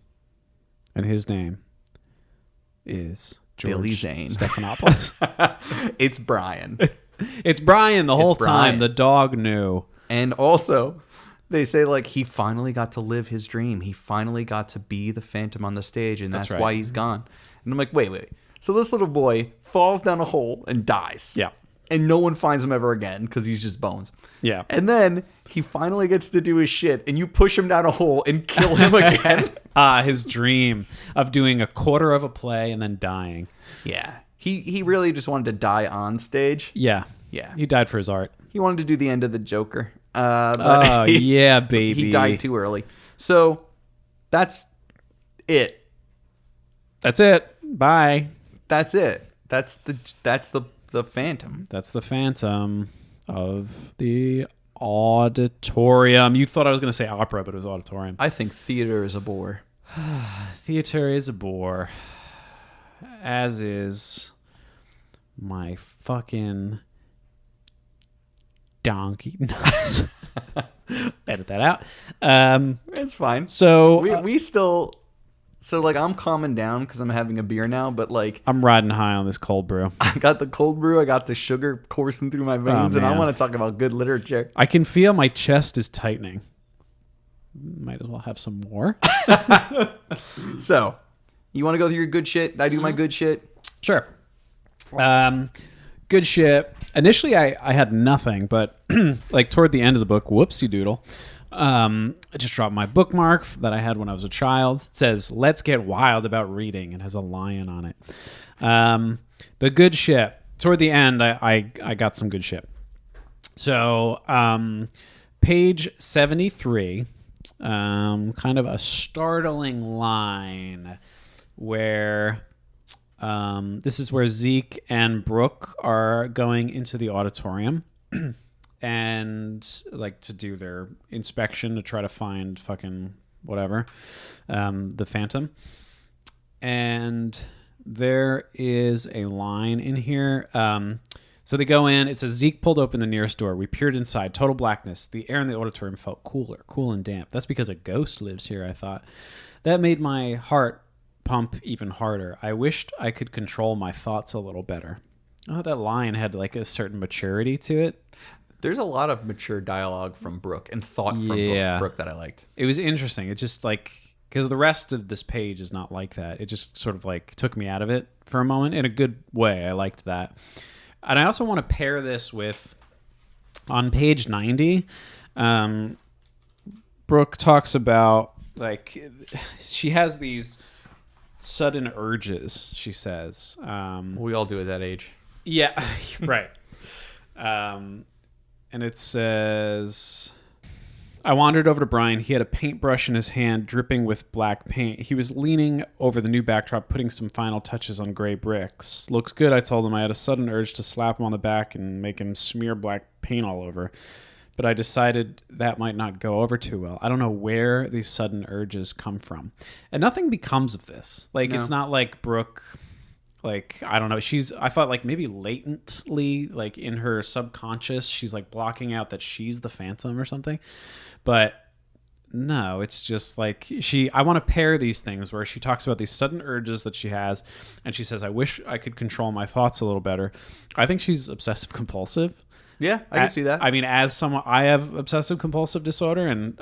And his name is George Billy Zane. Stephanopoulos. It's Brian. It's Brian the whole Brian. time. The dog knew. And also, they say, like, he finally got to live his dream. He finally got to be the Phantom on the stage, and that's right. why he's gone. And I'm like, wait. So this little boy falls down a hole and dies. Yeah. And no one finds him ever again because he's just bones. Yeah. And then he finally gets to do his shit, and you push him down a hole and kill him again. His dream of doing a quarter of a play and then dying. Yeah. He really just wanted to die on stage. Yeah. Yeah. He died for his art. He wanted to do the end of the Joker. But yeah, baby. He died too early. So that's it. That's it. Bye. That's it. That's the Phantom. That's the Phantom of the Auditorium. You thought I was going to say opera, but it was Auditorium. I think theater is a bore. Theater is a bore. As is my fucking donkey nuts. Edit that out. It's fine. So We still... So, like, I'm calming down because I'm having a beer now, but, like... I'm riding high on this cold brew. I got the cold brew, I got the sugar coursing through my veins, and I man. want to talk about good literature. I can feel my chest is tightening. Might as well have some more. So, you want to go through your good shit? I do my good shit? Sure. Good shit. Initially, I had nothing, but like toward the end of the book, whoopsie doodle. I just dropped my bookmark that I had when I was a child. It says, "Let's get wild about reading," and has a lion on it. The good shit. Toward the end, I got some good shit. So, page 73, kind of a startling line where this is where Zeke and Brooke are going into the auditorium and like to do their inspection to try to find fucking whatever, the Phantom. And there is a line in here. So they go in. It says, "Zeke pulled open the nearest door. We peered inside. Total blackness. The air in the auditorium felt cool and damp. That's because a ghost lives here," I thought. That made my heart pump even harder. I wished I could control my thoughts a little better. Oh, that line had like a certain maturity to it. There's a lot of mature dialogue from Brooke and thought from Brooke that I liked. It was interesting. It just like, because the rest of this page is not like that. It just sort of like took me out of it for a moment in a good way. I liked that. And I also want to pair this with, on page 90, Brooke talks about, like, she has these sudden urges, she says. We all do at that age. Yeah, right. And it says, "I wandered over to Brian. He had a paintbrush in his hand, dripping with black paint. He was leaning over the new backdrop, putting some final touches on gray bricks. Looks good," I told him. I had a sudden urge to slap him on the back and make him smear black paint all over. But I decided that might not go over too well. I don't know where these sudden urges come from. And nothing becomes of this. Like, No. It's not like Brooke, like I don't know, I thought like maybe latently like in her subconscious she's like blocking out that she's the Phantom or something, but no, it's just like I want to pair these things where she talks about these sudden urges that she has, and she says, I wish I could control my thoughts a little better. I think she's obsessive compulsive. Yeah, I can see that. I mean, as someone, I have obsessive compulsive disorder, and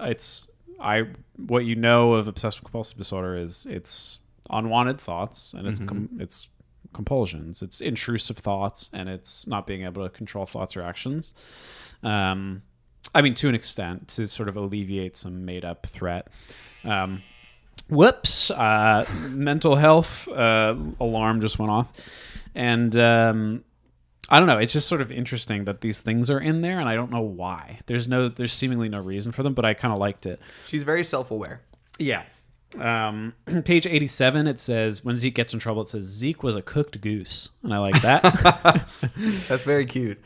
what you know of obsessive compulsive disorder is it's unwanted thoughts, and it's compulsions, it's intrusive thoughts, and it's not being able to control thoughts or actions. I mean, to an extent, to sort of alleviate some made-up threat. Whoops! Mental health alarm just went off, and I don't know. It's just sort of interesting that these things are in there, and I don't know why. There's seemingly no reason for them, but I kind of liked it. She's very self-aware. Yeah. Page 87, it says, when Zeke gets in trouble, it says, Zeke was a cooked goose. And I like that. That's very cute.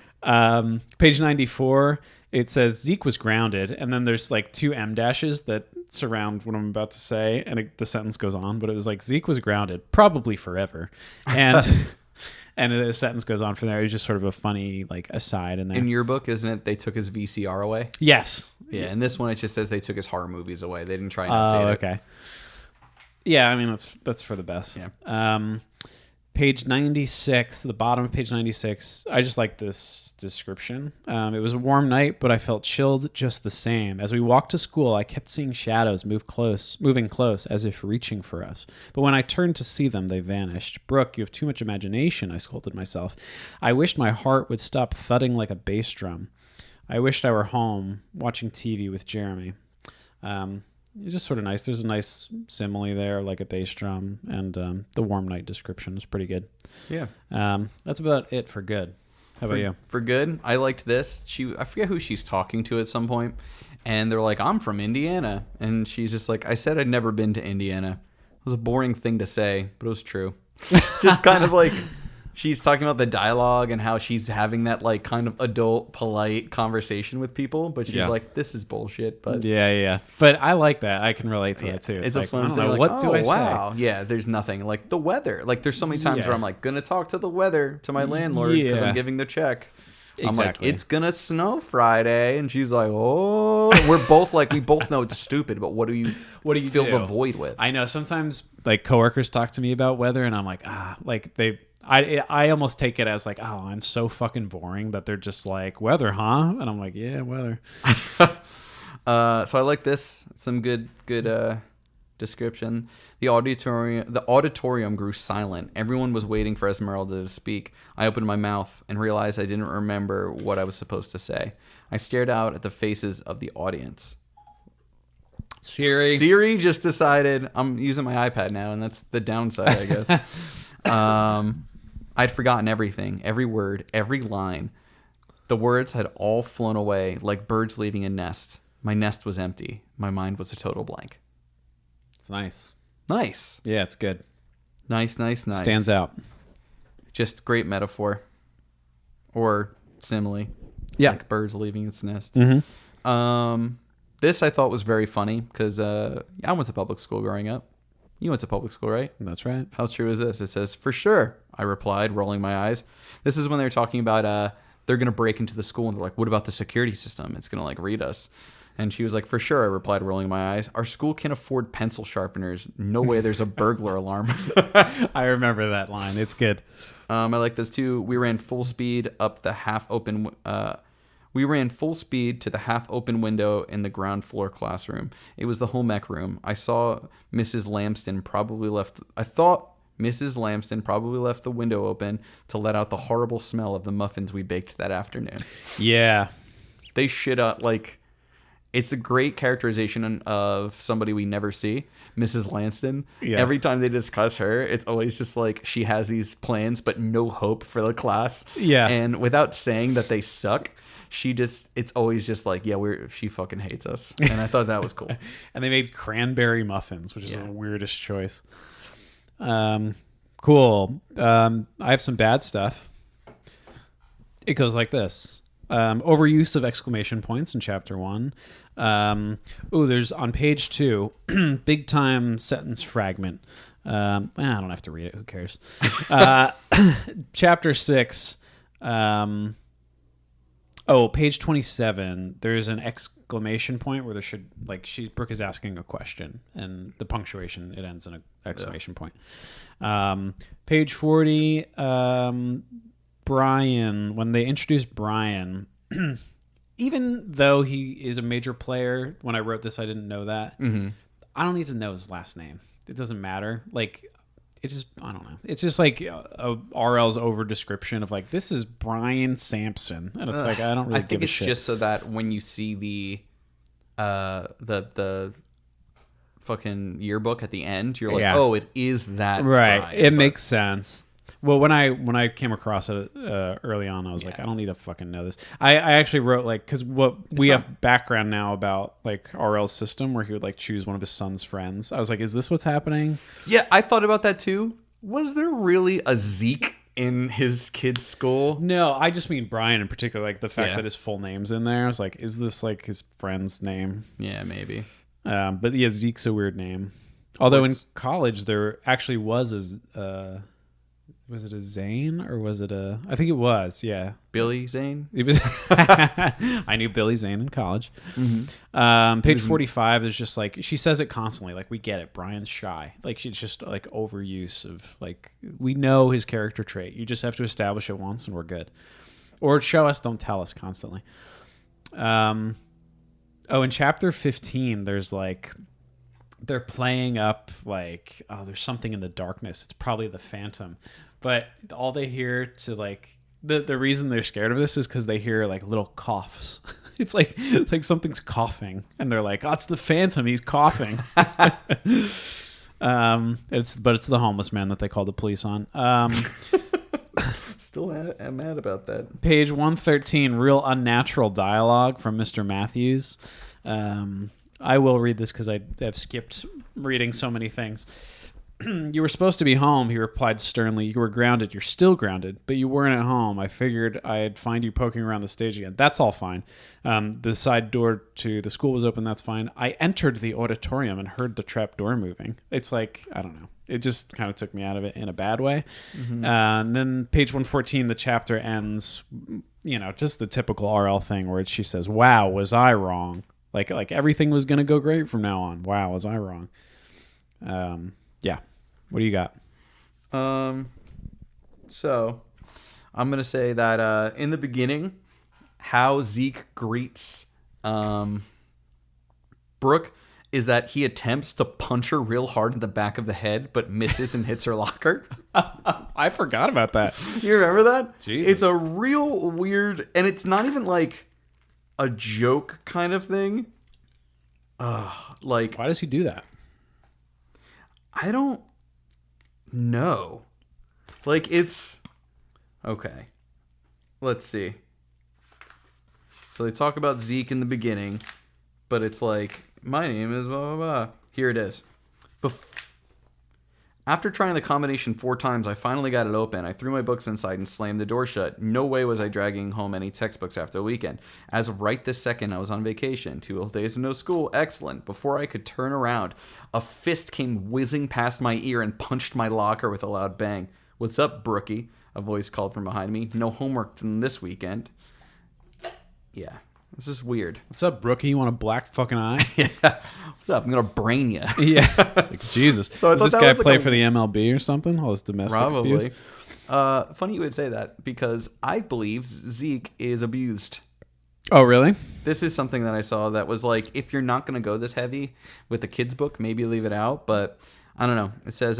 Page 94, it says, Zeke was grounded. And then there's like 2 M dashes that surround what I'm about to say. And the sentence goes on. But it was like, Zeke was grounded, probably forever. And and the sentence goes on from there. It was just sort of a funny like aside in there. In your book, isn't it, they took his VCR away? Yes. Yeah, in this one, it just says they took his horror movies away. They didn't try and update it. Okay. Yeah, I mean, that's for the best. Yeah. Page 96, the bottom of page 96, I just like this description. It was a warm night, but I felt chilled just the same. As we walked to school, I kept seeing shadows moving close, as if reaching for us. But when I turned to see them, they vanished. Brooke, you have too much imagination, I scolded myself. I wished my heart would stop thudding like a bass drum. I wished I were home, watching TV with Jeremy. It's just sort of nice. There's a nice simile there, like a bass drum, and the warm night description is pretty good. Yeah. That's about it for good. How about you? For good, I liked this. I forget who she's talking to at some point, and they're like, I'm from Indiana. And she's just like, I said I'd never been to Indiana. It was a boring thing to say, but it was true. Just kind of like... She's talking about the dialogue and how she's having that like kind of adult, polite conversation with people, but she's like, "This is bullshit." But yeah. But I like that. I can relate to that too. It's like, a fun I don't thing. know, Like, what do I wow. say? Yeah, there's nothing like the weather. Like there's so many times where I'm like, gonna talk to the weather to my landlord because I'm giving the check. Exactly. I'm like, it's gonna snow Friday, and she's like, oh. We're both like, we both know it's stupid, but what do you fill the void with? I know sometimes like coworkers talk to me about weather, and I'm like, I almost take it as like, oh, I'm so fucking boring that they're just like, weather, huh? And I'm like, yeah, weather. So I like this. Some good description. The auditorium grew silent. Everyone was waiting for Esmeralda to speak. I opened my mouth and realized I didn't remember what I was supposed to say. I stared out at the faces of the audience. Siri just decided I'm using my iPad now, and that's the downside, I guess. I'd forgotten everything, every word, every line. The words had all flown away like birds leaving a nest. My nest was empty. My mind was a total blank. It's nice. Nice. Yeah, it's good. Nice. Stands out. Just great metaphor. Or simile. Yeah. Like birds leaving its nest. Mm-hmm. This I thought was very funny because I went to public school growing up. You went to public school, right? That's right. How true is this? It says, for sure, I replied, rolling my eyes. This is when they're talking about they're going to break into the school, and they're like, what about the security system? It's going to like read us. And she was like, for sure, I replied, rolling my eyes. Our school can afford pencil sharpeners. No way there's a burglar alarm. I remember that line. It's good. I like this too. We ran full speed up the half-open... We ran full speed to the half-open window in the ground floor classroom. It was the home ec room. I thought Mrs. Lamston probably left the window open to let out the horrible smell of the muffins we baked that afternoon. Yeah. They shit out, like... It's a great characterization of somebody we never see, Mrs. Lanston. Yeah. Every time they discuss her, it's always just like she has these plans but no hope for the class. Yeah. And without saying that they suck... it's always just like, she fucking hates us. And I thought that was cool. And they made cranberry muffins, which is the weirdest choice. Cool. I have some bad stuff. It goes like this. Overuse of exclamation points in chapter 1. There's on page 2, big time sentence fragment. I don't have to read it. Who cares? Chapter 6. Page 27. There's an exclamation point where there should, like, Brooke is asking a question, and the punctuation, it ends in an exclamation point. Page 40. Brian, when they introduced Brian, even though he is a major player, when I wrote this, I didn't know that. Mm-hmm. I don't need to know his last name. It doesn't matter. Like, it just, I don't know. It's just like a RL's over description of like, this is Brian Sampson. And it's like, I don't really give a shit. I think it's just so that when you see the fucking yearbook at the end, you're like, oh, it is that right. guy. It makes sense. Well, when I came across it early on, I was like, I don't need to fucking know this. I actually wrote like, because we have background now about like RL's system where he would like choose one of his son's friends. I was like, is this what's happening? Yeah, I thought about that too. Was there really a Zeke in his kid's school? No, I just mean Brian in particular. Like the fact that his full name's in there. I was like, is this like his friend's name? Yeah, maybe. But yeah, Zeke's a weird name. Although in college there actually was was it a Zane or was it a? I think it was. Yeah, Billy Zane. It was. I knew Billy Zane in college. Mm-hmm. Page 45. There's just like she says it constantly. Like we get it. Brian's shy. Like she's just like overuse of like we know his character trait. You just have to establish it once and we're good. Or show us, don't tell us constantly. In chapter 15, there's like. They're playing up like, oh, there's something in the darkness. It's probably the Phantom. But all they hear to like, the reason they're scared of this is because they hear like little coughs. It's like something's coughing. And they're like, oh, it's the Phantom. He's coughing. It's the homeless man that they call the police on. Still am mad about that. Page 113, real unnatural dialogue from Mr. Matthews. I will read this because I have skipped reading so many things. You were supposed to be home, he replied sternly. You were grounded. You're still grounded, but you weren't at home. I figured I'd find you poking around the stage again. That's all fine. The side door to the school was open. That's fine. I entered the auditorium and heard the trap door moving. It's like, I don't know. It just kind of took me out of it in a bad way. Mm-hmm. And then page 114, the chapter ends, just the typical RL thing where she says, wow, was I wrong? Like everything was going to go great from now on. Wow, was I wrong? Yeah. What do you got? So I'm going to say that in the beginning, how Zeke greets Brooke is that he attempts to punch her real hard in the back of the head, but misses and hits her locker. I forgot about that. You remember that? Jesus. It's a real weird, and it's not even like a joke kind of thing. Like, why does he do that? I don't know. Like, it's okay. Let's see. So they talk about Zeke in the beginning, but it's like, my name is blah blah blah. Here it is. After trying the combination 4 times, I finally got it open. I threw my books inside and slammed the door shut. No way was I dragging home any textbooks after the weekend. As of right this second, I was on vacation. 2 whole days of no school. Excellent. Before I could turn around, a fist came whizzing past my ear and punched my locker with a loud bang. What's up, Brookie? A voice called from behind me. No homework from this weekend. Yeah. This is weird. What's up, Brookie? You want a black fucking eye? Yeah. What's up? I'm going to brain you. Yeah. It's like, Jesus. So does this guy play for the MLB or something? All this domestic abuse? Probably. Funny you would say that because I believe Zeke is abused. Oh, really? This is something that I saw that was like, if you're not going to go this heavy with the kids book, maybe leave it out. But I don't know. It says,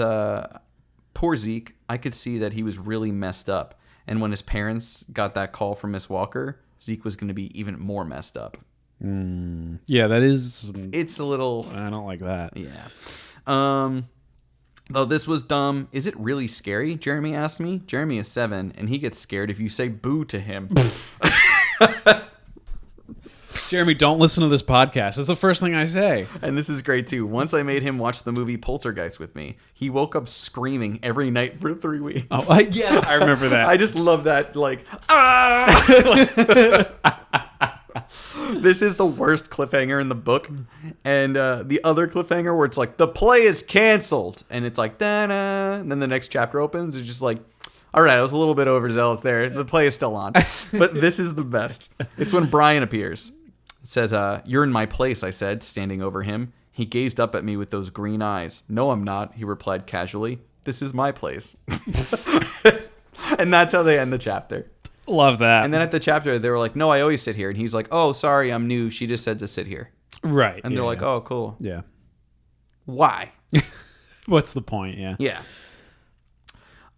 poor Zeke, I could see that he was really messed up. And when his parents got that call from Miss Walker, Zeke was going to be even more messed up. Yeah, that is... It's a little... I don't like that. Yeah. Though this was dumb. Is it really scary? Jeremy asked me. Jeremy is 7, and he gets scared if you say boo to him. Jeremy, don't listen to this podcast. That's the first thing I say. And this is great, too. Once I made him watch the movie Poltergeist with me, he woke up screaming every night for 3 weeks. Oh, yeah, I remember that. I just love that, like, This is the worst cliffhanger in the book. And the other cliffhanger where it's like, the play is canceled. And it's like, da-da. And then the next chapter opens. It's just like, all right, I was a little bit overzealous there. The play is still on. But this is the best. It's when Brian appears. It says, you're in my place, I said, standing over him. He gazed up at me with those green eyes. No, I'm not, he replied casually. This is my place. And that's how they end the chapter. Love that. And then at the chapter, they were like, no, I always sit here. And he's like, oh, sorry, I'm new. She just said to sit here. Right. And they're like, oh, cool. Yeah. Why? What's the point? Yeah. Yeah.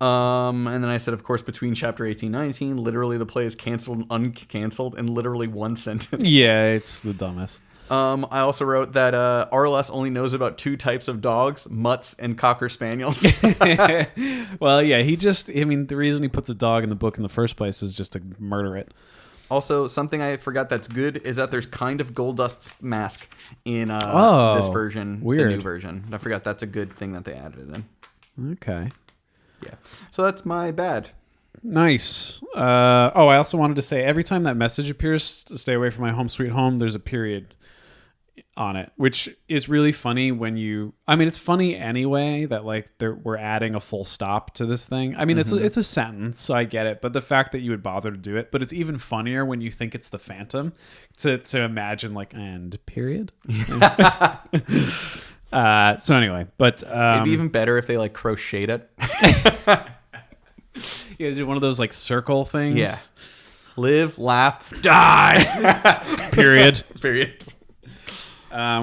And then I said, of course, between chapter 18 and 19, literally the play is canceled and uncanceled in literally one sentence. Yeah, it's the dumbest. I also wrote that RLS only knows about 2 types of dogs, mutts and cocker spaniels. Well, yeah, the reason he puts a dog in the book in the first place is just to murder it. Also, something I forgot that's good is that there's kind of Goldust's mask in this version, weird. the new version. I forgot that's a good thing that they added in. Okay. Yeah. So that's my bad. Nice. I also wanted to say, every time that message appears, to stay away from my home sweet home, there's a period on it, which is really funny it's funny anyway that like we're adding a full stop to this thing. I mean, it's a sentence, so I get it, but the fact that you would bother to do it, but it's even funnier when you think it's the Phantom to imagine like, and period. So anyway, but it'd be even better if they like crocheted it. Yeah, do one of those like circle things. Yeah. Live, laugh, die. Period. Period.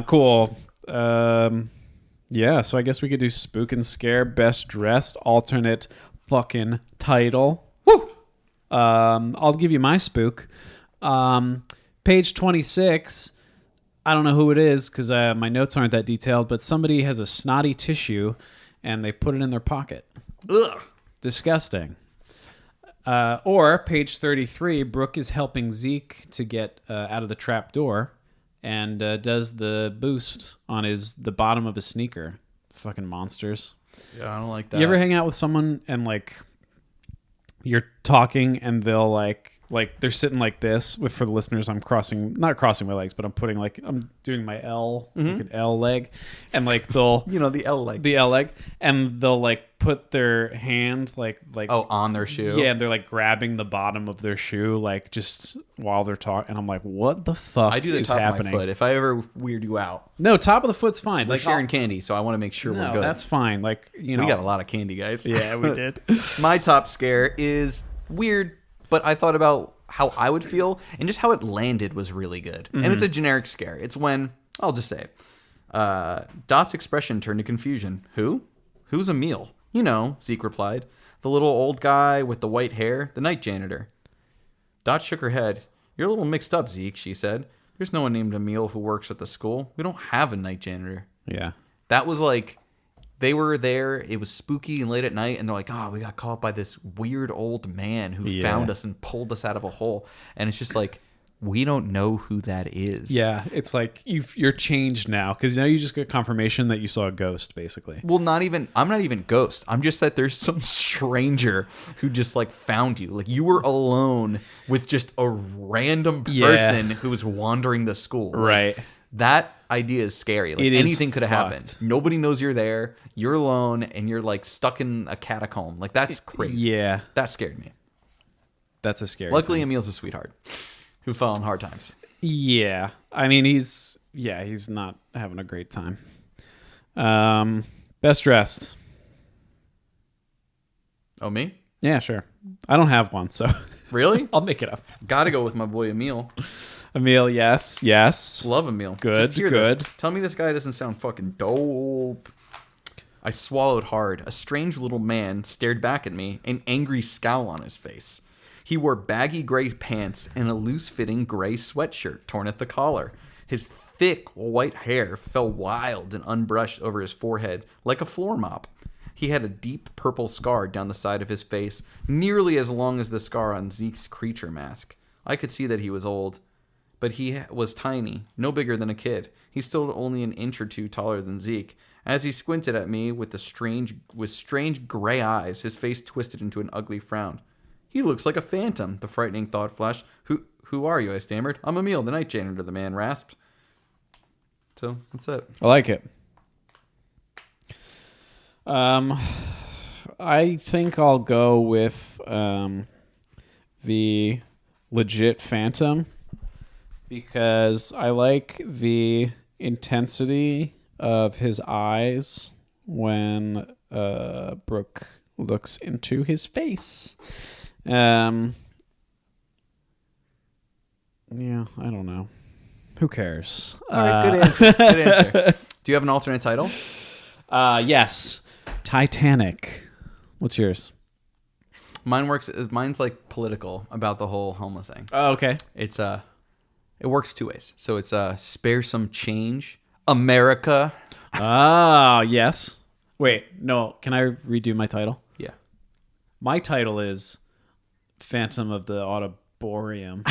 Cool. Yeah, so I guess we could do Spook and Scare, Best Dressed, alternate fucking title. Woo! I'll give you my spook. Page 26. I don't know who it is because my notes aren't that detailed, but somebody has a snotty tissue and they put it in their pocket. Ugh. Disgusting. Or page 33, Brooke is helping Zeke to get out of the trap door and does the boost on the bottom of his sneaker. Fucking monsters. Yeah, I don't like that. You ever hang out with someone and like you're talking and they'll like they're sitting like this for the listeners, I'm not crossing my legs, but I'm doing my L, like an L leg, and like they'll the L leg, and they'll like put their hand like on their shoe. Yeah, and they're like grabbing the bottom of their shoe like just while they're talking, and I'm like, what the fuck? I do the is top happening? of my foot. If I ever weird you out, no, top of the foot's fine. We're Like sharing candy, so I want to make sure we're good. That's fine. Like we got a lot of candy, guys. Yeah, we did. My top scare is weird, but I thought about how I would feel, and just how it landed was really good. And it's a generic scare. It's when, I'll just say it, Dot's expression turned to confusion. Who? Who's Emil? You know, Zeke replied. The little old guy with the white hair, the night janitor. Dot shook her head. You're a little mixed up, Zeke, she said. There's no one named Emil who works at the school. We don't have a night janitor. Yeah. That was like, they were there, it was spooky and late at night, and they're like, we got caught by this weird old man who found us and pulled us out of a hole. And it's just like, we don't know who that is. Yeah, it's like you're changed now because now you just get confirmation that you saw a ghost, basically. Well, I'm not even ghost. I'm just that there's some stranger who just like found you. Like you were alone with just a random person who was wandering the school. Right. Like, that idea is scary. Like anything could have happened. Nobody knows you're there. You're alone and you're like stuck in a catacomb. Like that's crazy. Yeah. That scared me. That's a scary Luckily, thing. Emil's a sweetheart who fell in hard times. Yeah. I mean, he's not having a great time. Best dressed. Oh, me? Yeah, sure. I don't have one, so. Really? I'll make it up. Gotta go with my boy Emil. Emil, yes. Love Emil. Good, Just hear good. This. Tell me this guy doesn't sound fucking dope. I swallowed hard. A strange little man stared back at me, an angry scowl on his face. He wore baggy gray pants and a loose-fitting gray sweatshirt torn at the collar. His thick white hair fell wild and unbrushed over his forehead like a floor mop. He had a deep purple scar down the side of his face, nearly as long as the scar on Zeke's creature mask. I could see that he was old, but he was tiny, no bigger than a kid. He stood only an inch or two taller than Zeke. As he squinted at me with strange gray eyes, his face twisted into an ugly frown. He looks like a phantom, the frightening thought flashed. Who are you? I stammered. I'm Emil, the night janitor, the man rasped. So that's it. I like it. I think I'll go with the legit Phantom because I like the intensity of his eyes when Brooke looks into his face. Yeah, I don't know. Who cares? All right, good answer. Good answer. Do you have an alternate title? Yes. Titanic. What's yours? Mine's like political about the whole homeless thing. Oh, okay. It works two ways. So it's spare some change, America. Ah, yes. Wait, no. Can I redo my title? Yeah. My title is Phantom of the Auditorium.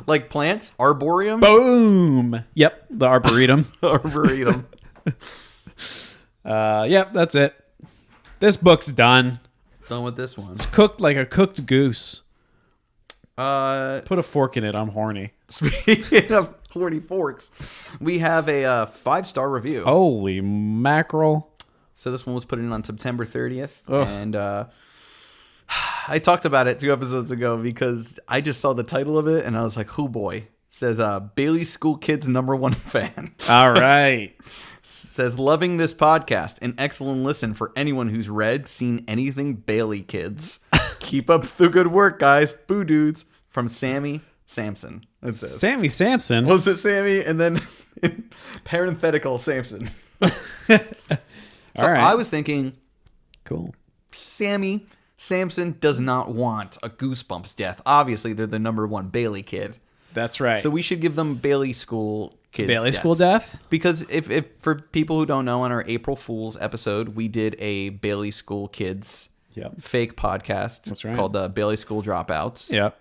Like plants, arboreum. Boom. Yep, the Arboretum. Arboretum. Yep, that's it. This book's done. Done with this one. It's cooked like a cooked goose. Put Put a fork in it. I'm horny. Speaking of horny forks, we have a 5-star review. Holy mackerel. So this one was put in on September 30th. Ugh. And I talked about it 2 episodes ago because I just saw the title of it and I was like, oh boy. It says Bailey School Kids #1 fan. All right. Says, loving this podcast. An excellent listen for anyone who's seen anything Bailey Kids. Keep up the good work, guys. Boo dudes. From Sammy Sampson. It says. Sammy Sampson. Was it Sammy? And then parenthetical Sampson. All right. I was thinking, Cool. Sammy Sampson does not want a Goosebumps death. Obviously, they're the #1 Bailey kid. That's right. So we should give them Bailey School Kids. Bailey deaths. School death? Because if for people who don't know, on our April Fool's episode, we did a Bailey School Kids fake podcast. That's right. Called the Bailey School Dropouts. Yep.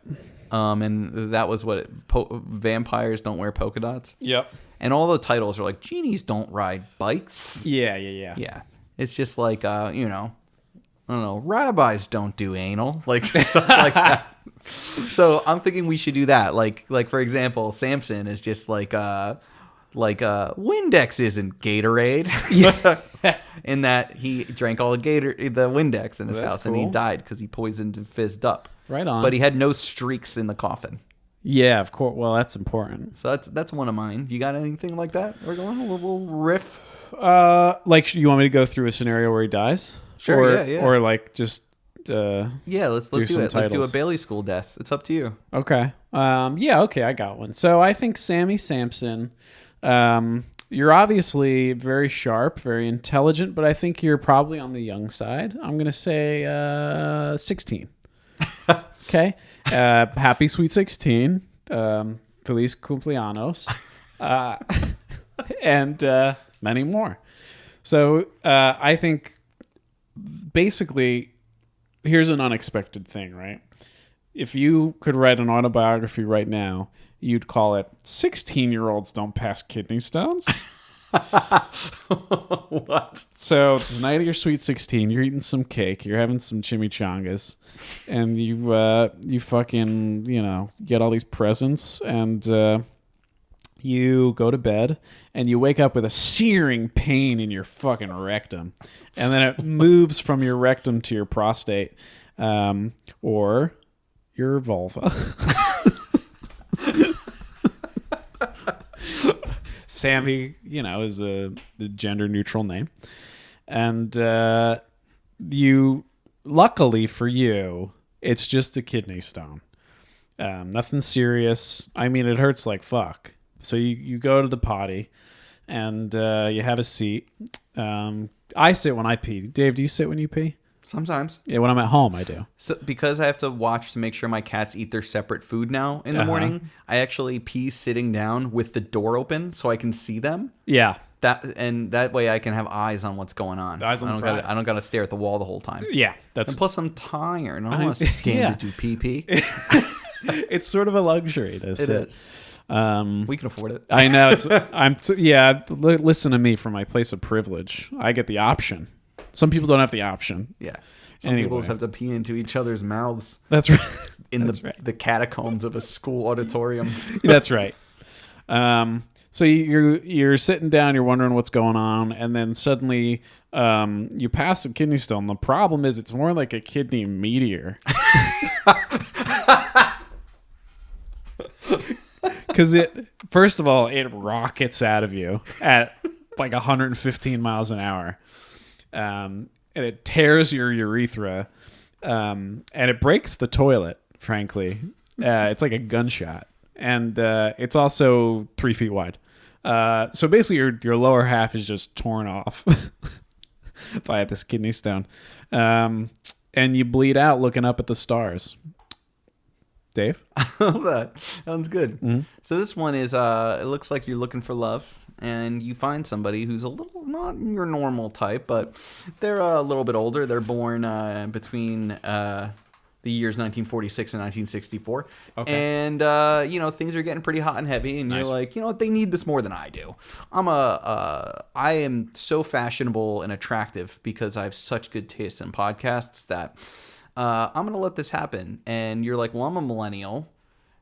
And that was what vampires don't wear polka dots. Yep. And all the titles are like, genies don't ride bikes. Yeah. Yeah. It's just like, I don't know, rabbis don't do anal. Like, stuff like that. So I'm thinking we should do that. Like for example, Samson is just like Windex isn't Gatorade. Yeah. In that he drank all the Windex in his house and he cool. died because he poisoned and fizzed up. Right on. But he had no streaks in the coffin. Yeah, of course. Well, that's important. So that's one of mine. You got anything like that? We're going a little riff. Like, you want me to go through a scenario where he dies? Sure, yeah. Or like just yeah, let's do some it. Like do a titles. Bailey School death. It's up to you. Okay. Yeah, okay, I got one. So I think Sammy Sampson, you're obviously very sharp, very intelligent, but I think you're probably on the young side. I'm going to say 16. Okay. Happy Sweet 16. Feliz Cumpleaños. And many more. So I think basically here's an unexpected thing, right? If you could write an autobiography right now, you'd call it 16-year-olds Don't Pass Kidney Stones. What? So it's the night of your Sweet 16. You're eating some cake. You're having some chimichangas. And you fucking, get all these presents. And you go to bed. And you wake up with a searing pain in your fucking rectum. And then it moves from your rectum to your prostate. Or your vulva. Sammy, is a gender neutral name. And luckily for you, it's just a kidney stone. Nothing serious. I mean, it hurts like fuck. So you go to the potty and you have a seat. I sit when I pee. Dave, do you sit when you pee? Sometimes. Yeah, when I'm at home, I do. So because I have to watch to make sure my cats eat their separate food now in the morning, I actually pee sitting down with the door open so I can see them. Yeah. That way I can have eyes on what's going on. Eyes on the prize. I don't gotta stare at the wall the whole time. Yeah. And plus I'm tired. I don't want to stand to do pee. It's sort of a luxury to sit. It is. We can afford it. I know. Listen to me from my place of privilege. I get the option. Some people don't have the option. Yeah. Some people just have to pee into each other's mouths. That's right. In That's right. the catacombs of a school auditorium. That's right. So you're sitting down, you're wondering what's going on, and then suddenly you pass a kidney stone. The problem is it's more like a kidney meteor. Because first of all, it rockets out of you at like 115 miles an hour. And it tears your urethra. And it breaks the toilet, frankly. It's like a gunshot. And it's also 3 feet wide. So basically your lower half is just torn off by this kidney stone. And you bleed out looking up at the stars. Dave? That sounds good. Mm-hmm. So this one is, it looks like you're looking for love, and you find somebody who's a little not your normal type, but they're a little bit older. They're born between the years 1946 and 1964. Okay. And, things are getting pretty hot and heavy, and Nice. you're like, they need this more than I do. I am so fashionable and attractive because I have such good taste in podcasts that I'm going to let this happen. And you're like, well, I'm a millennial.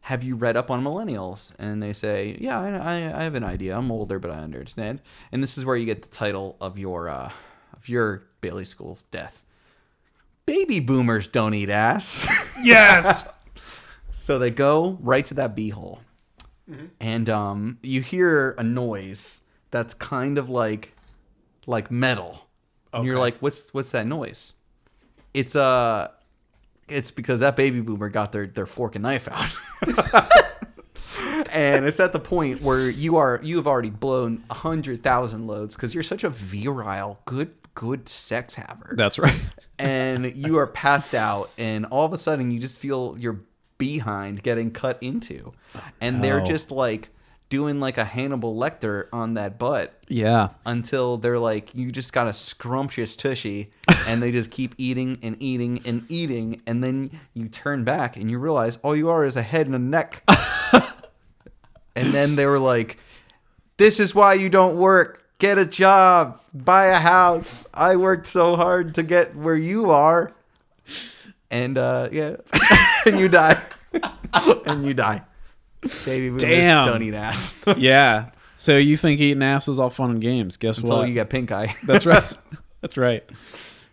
Have you read up on millennials? And they say, yeah, I have an idea. I'm older, but I understand. And this is where you get the title of your Bailey School's death. Baby boomers don't eat ass. Yes! So they go right to that beehole. Mm-hmm. And you hear a noise that's kind of like metal. And you're like, what's that noise? It's because that baby boomer got their fork and knife out. And it's at the point where you have already blown 100,000 loads because you're such a virile, good sex haver. That's right. And you are passed out, and all of a sudden you just feel your behind getting cut into. And they're just like doing like a Hannibal Lecter on that butt. Yeah. Until they're like, you just got a scrumptious tushy, and they just keep eating and eating and eating, and then you turn back and you realize all you are is a head and a neck. And then they were like, this is why you don't work. Get a job. Buy a house. I worked so hard to get where you are. And yeah. And you die. And you die. Baby boomers don't eat ass. Yeah. So you think eating ass is all fun and games. Guess Until what? you get pink eye. That's right. That's right.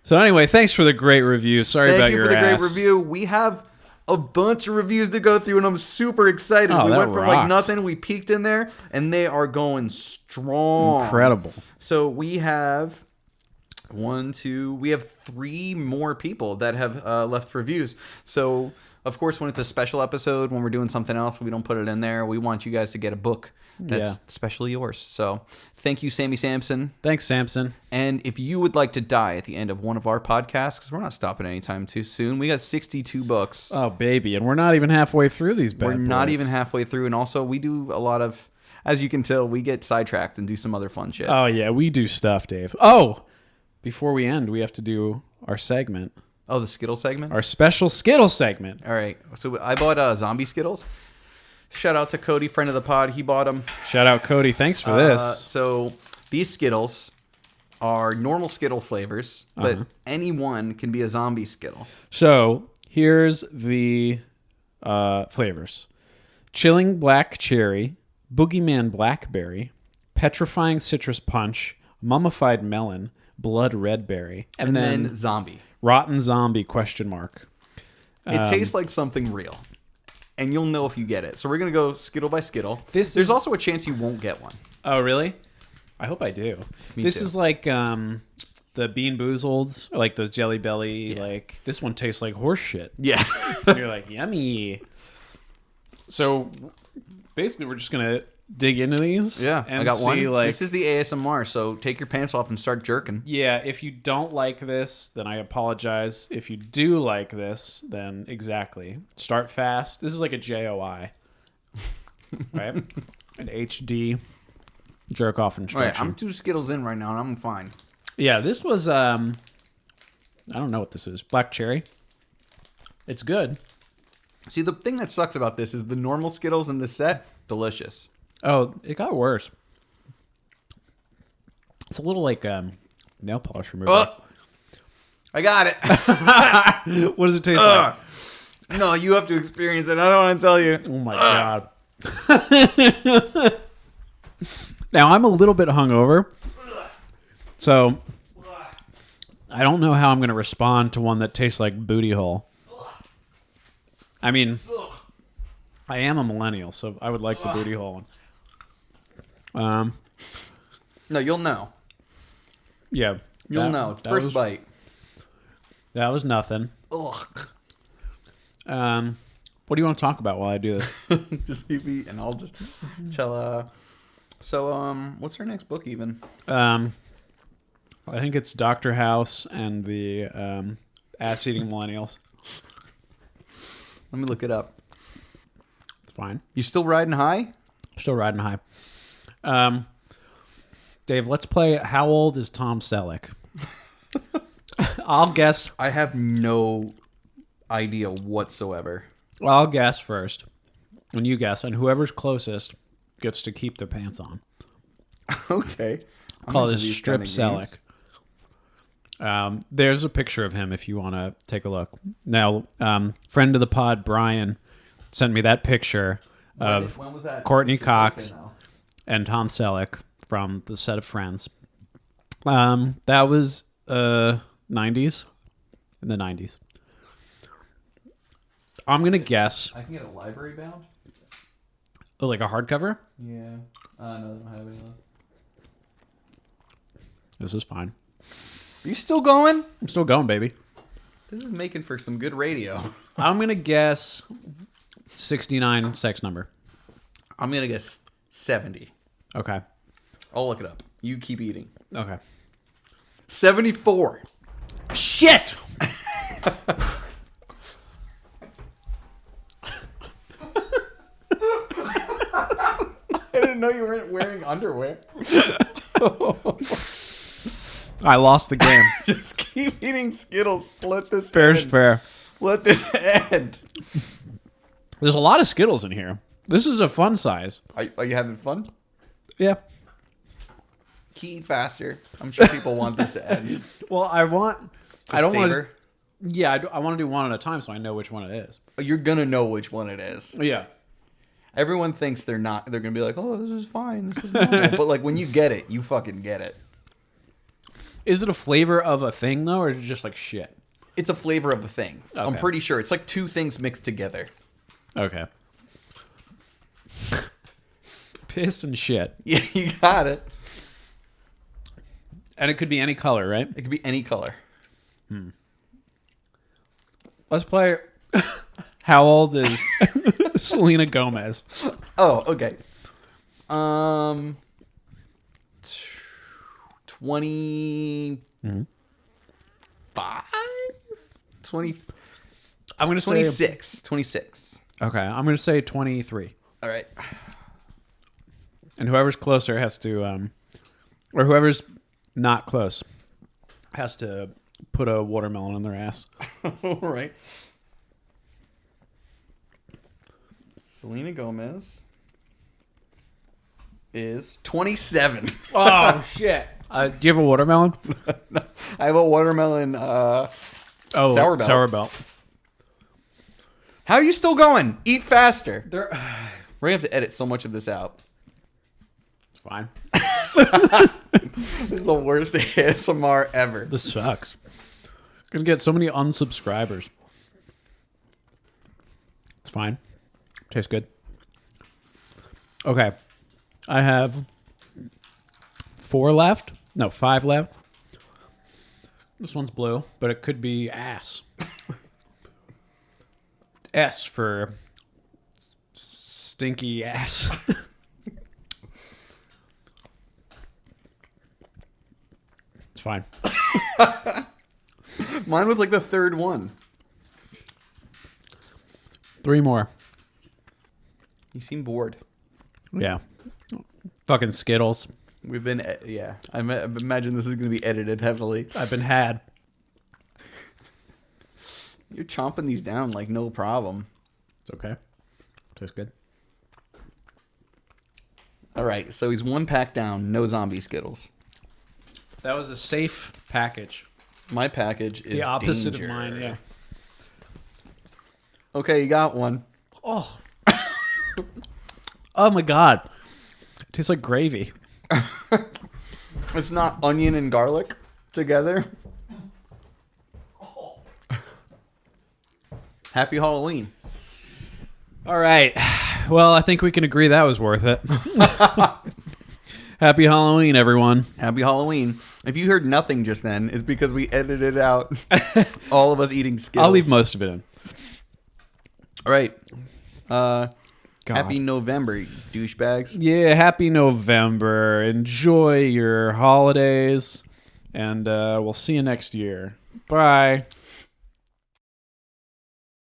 So anyway, thanks for the great review. Sorry about your ass. Thank you for the great review. We have a bunch of reviews to go through, and I'm super excited. Oh, we that went from rocks. like nothing. We peaked in there, and they are going strong. Incredible. So we have we have 3 more people that have left reviews. So, of course, when it's a special episode, when we're doing something else, we don't put it in there. We want you guys to get a book that's specially yours. So thank you, Sammy Sampson. Thanks, Samson. And if you would like to die at the end of one of our podcasts, because we're not stopping anytime too soon, we got 62 books. Oh, baby. And we're not even halfway through these bad We're not boys. even halfway through. And also, we do a lot of, as you can tell, we get sidetracked and do some other fun shit. Oh, yeah. We do stuff, Dave. Oh, before we end, we have to do our segment. Oh, the Skittles segment? Our special Skittles segment. All right. So I bought zombie Skittles. Shout out to Cody, friend of the pod. He bought them. Shout out, Cody. Thanks for this. So these Skittles are normal Skittle flavors, but any one can be a zombie Skittle. So here's the flavors. Chilling black cherry, boogeyman blackberry, petrifying citrus punch, mummified melon, blood red berry, and then zombie. Rotten zombie question mark. It tastes like something real. And you'll know if you get it. So we're going to go Skittle by Skittle. There's also a chance you won't get one. Oh, really? I hope I do. This too. is like the Bean Boozled, or like those Jelly Belly. Like this one tastes like horse shit. Yeah. And you're like, yummy. So basically, we're just gonna dig into these. Yeah, and I got one. see, like, this is the ASMR, so take your pants off and start jerking. yeah. If you don't like this, then I apologize. If you do like this, then exactly. Start fast. This is like a JOI, right? An HD jerk off All instruction. right, I'm 2 Skittles in right now, and I'm fine. Yeah, this was I don't know what this is. Black cherry. It's good. See, the thing that sucks about this is the normal Skittles in this set, delicious. Oh, it got worse. It's a little like nail polish remover. I got it. What does it taste like? No, you have to experience it. I don't want to tell you. Oh my god. Now I'm a little bit hungover, so I don't know how I'm going to respond to one that tastes like booty hole. I mean, I am a millennial, so I would like the booty hole one. No, you'll know. Yeah, You'll know. It's first bite. That was nothing. Ugh. What do you want to talk about while I do this? Just keep eating, and I'll just tell. So, what's our next book even? I think it's Dr. House and the ass-eating millennials. Let me look it up. It's fine. You still riding high? Still riding high. Dave, let's play How Old is Tom Selleck? I'll guess. I have no idea whatsoever. Well, I'll guess first. When you guess, and whoever's closest gets to keep their pants on. Okay. Call this Strip Selleck. There's a picture of him if you want to take a look. Now, friend of the pod, Brian, sent me that picture of When was that? Courtney Cox and Tom Selleck from the set of Friends. That was 90s. In the 90s. I'm going to guess. I can get a library bound? Oh, like a hardcover? Yeah. No, I don't have any left. This is fine. Are you still going? I'm still going, baby. This is making for some good radio. I'm going to guess 69 sex number. I'm going to guess 70. Okay. I'll look it up. You keep eating. Okay. 74. Shit! I didn't know you weren't wearing underwear. I lost the game. Just keep eating Skittles. Let this Fair's end. fair. Let this end. There's a lot of Skittles in here. This is a fun size. Are you having fun? Yeah. Can you eat faster? I'm sure people want this to end. Well, I don't want savor. to. Yeah, I want to do one at a time so I know which one it is. You're gonna know which one it is. Yeah. Everyone thinks they're not. They're gonna be like, "Oh, this is fine. This is normal." But like when you get it, you fucking get it. Is it a flavor of a thing though, or is it just like shit? It's a flavor of a thing. Okay. I'm pretty sure it's like two things mixed together. Okay. Piss and shit. Yeah, you got it. And it could be any color, right? It could be any color. Let's play How Old is Selena Gomez? Oh, okay. 25? 20? I'm going to say 26. 26. Okay, I'm going to say 23. All right. And whoever's closer has to or whoever's not close has to put a watermelon in their ass. All right. Selena Gomez is 27. Oh shit. Do you have a watermelon? I have a watermelon sour belt. Sour belt. How are you still going? Eat faster. They're... We're going to have to edit so much of this out. It's fine. This is the worst ASMR ever. This sucks. Gonna get so many unsubscribers. It's fine. Tastes good. Okay. I have 4 left. No, 5 left. This one's blue, but it could be ass. S for stinky ass. It's fine. Mine was like the third one. 3 more. You seem bored. Yeah. Fucking Skittles. We've been, yeah. I imagine this is going to be edited heavily. I've been had. You're chomping these down like no problem. It's okay. Tastes good. All right, so he's 1 pack down. No zombie Skittles. That was a safe package. My package is The opposite danger. of mine, yeah. Okay, you got one. Oh. Oh my god. It tastes like gravy. It's not onion and garlic together. Happy Halloween. All right. Well, I think we can agree that was worth it. Happy Halloween, everyone. Happy Halloween. If you heard nothing just then, it's because we edited out all of us eating Skittles. I'll leave most of it in. All right. God. Happy November, you douchebags. Yeah, happy November. Enjoy your holidays, and we'll see you next year. Bye.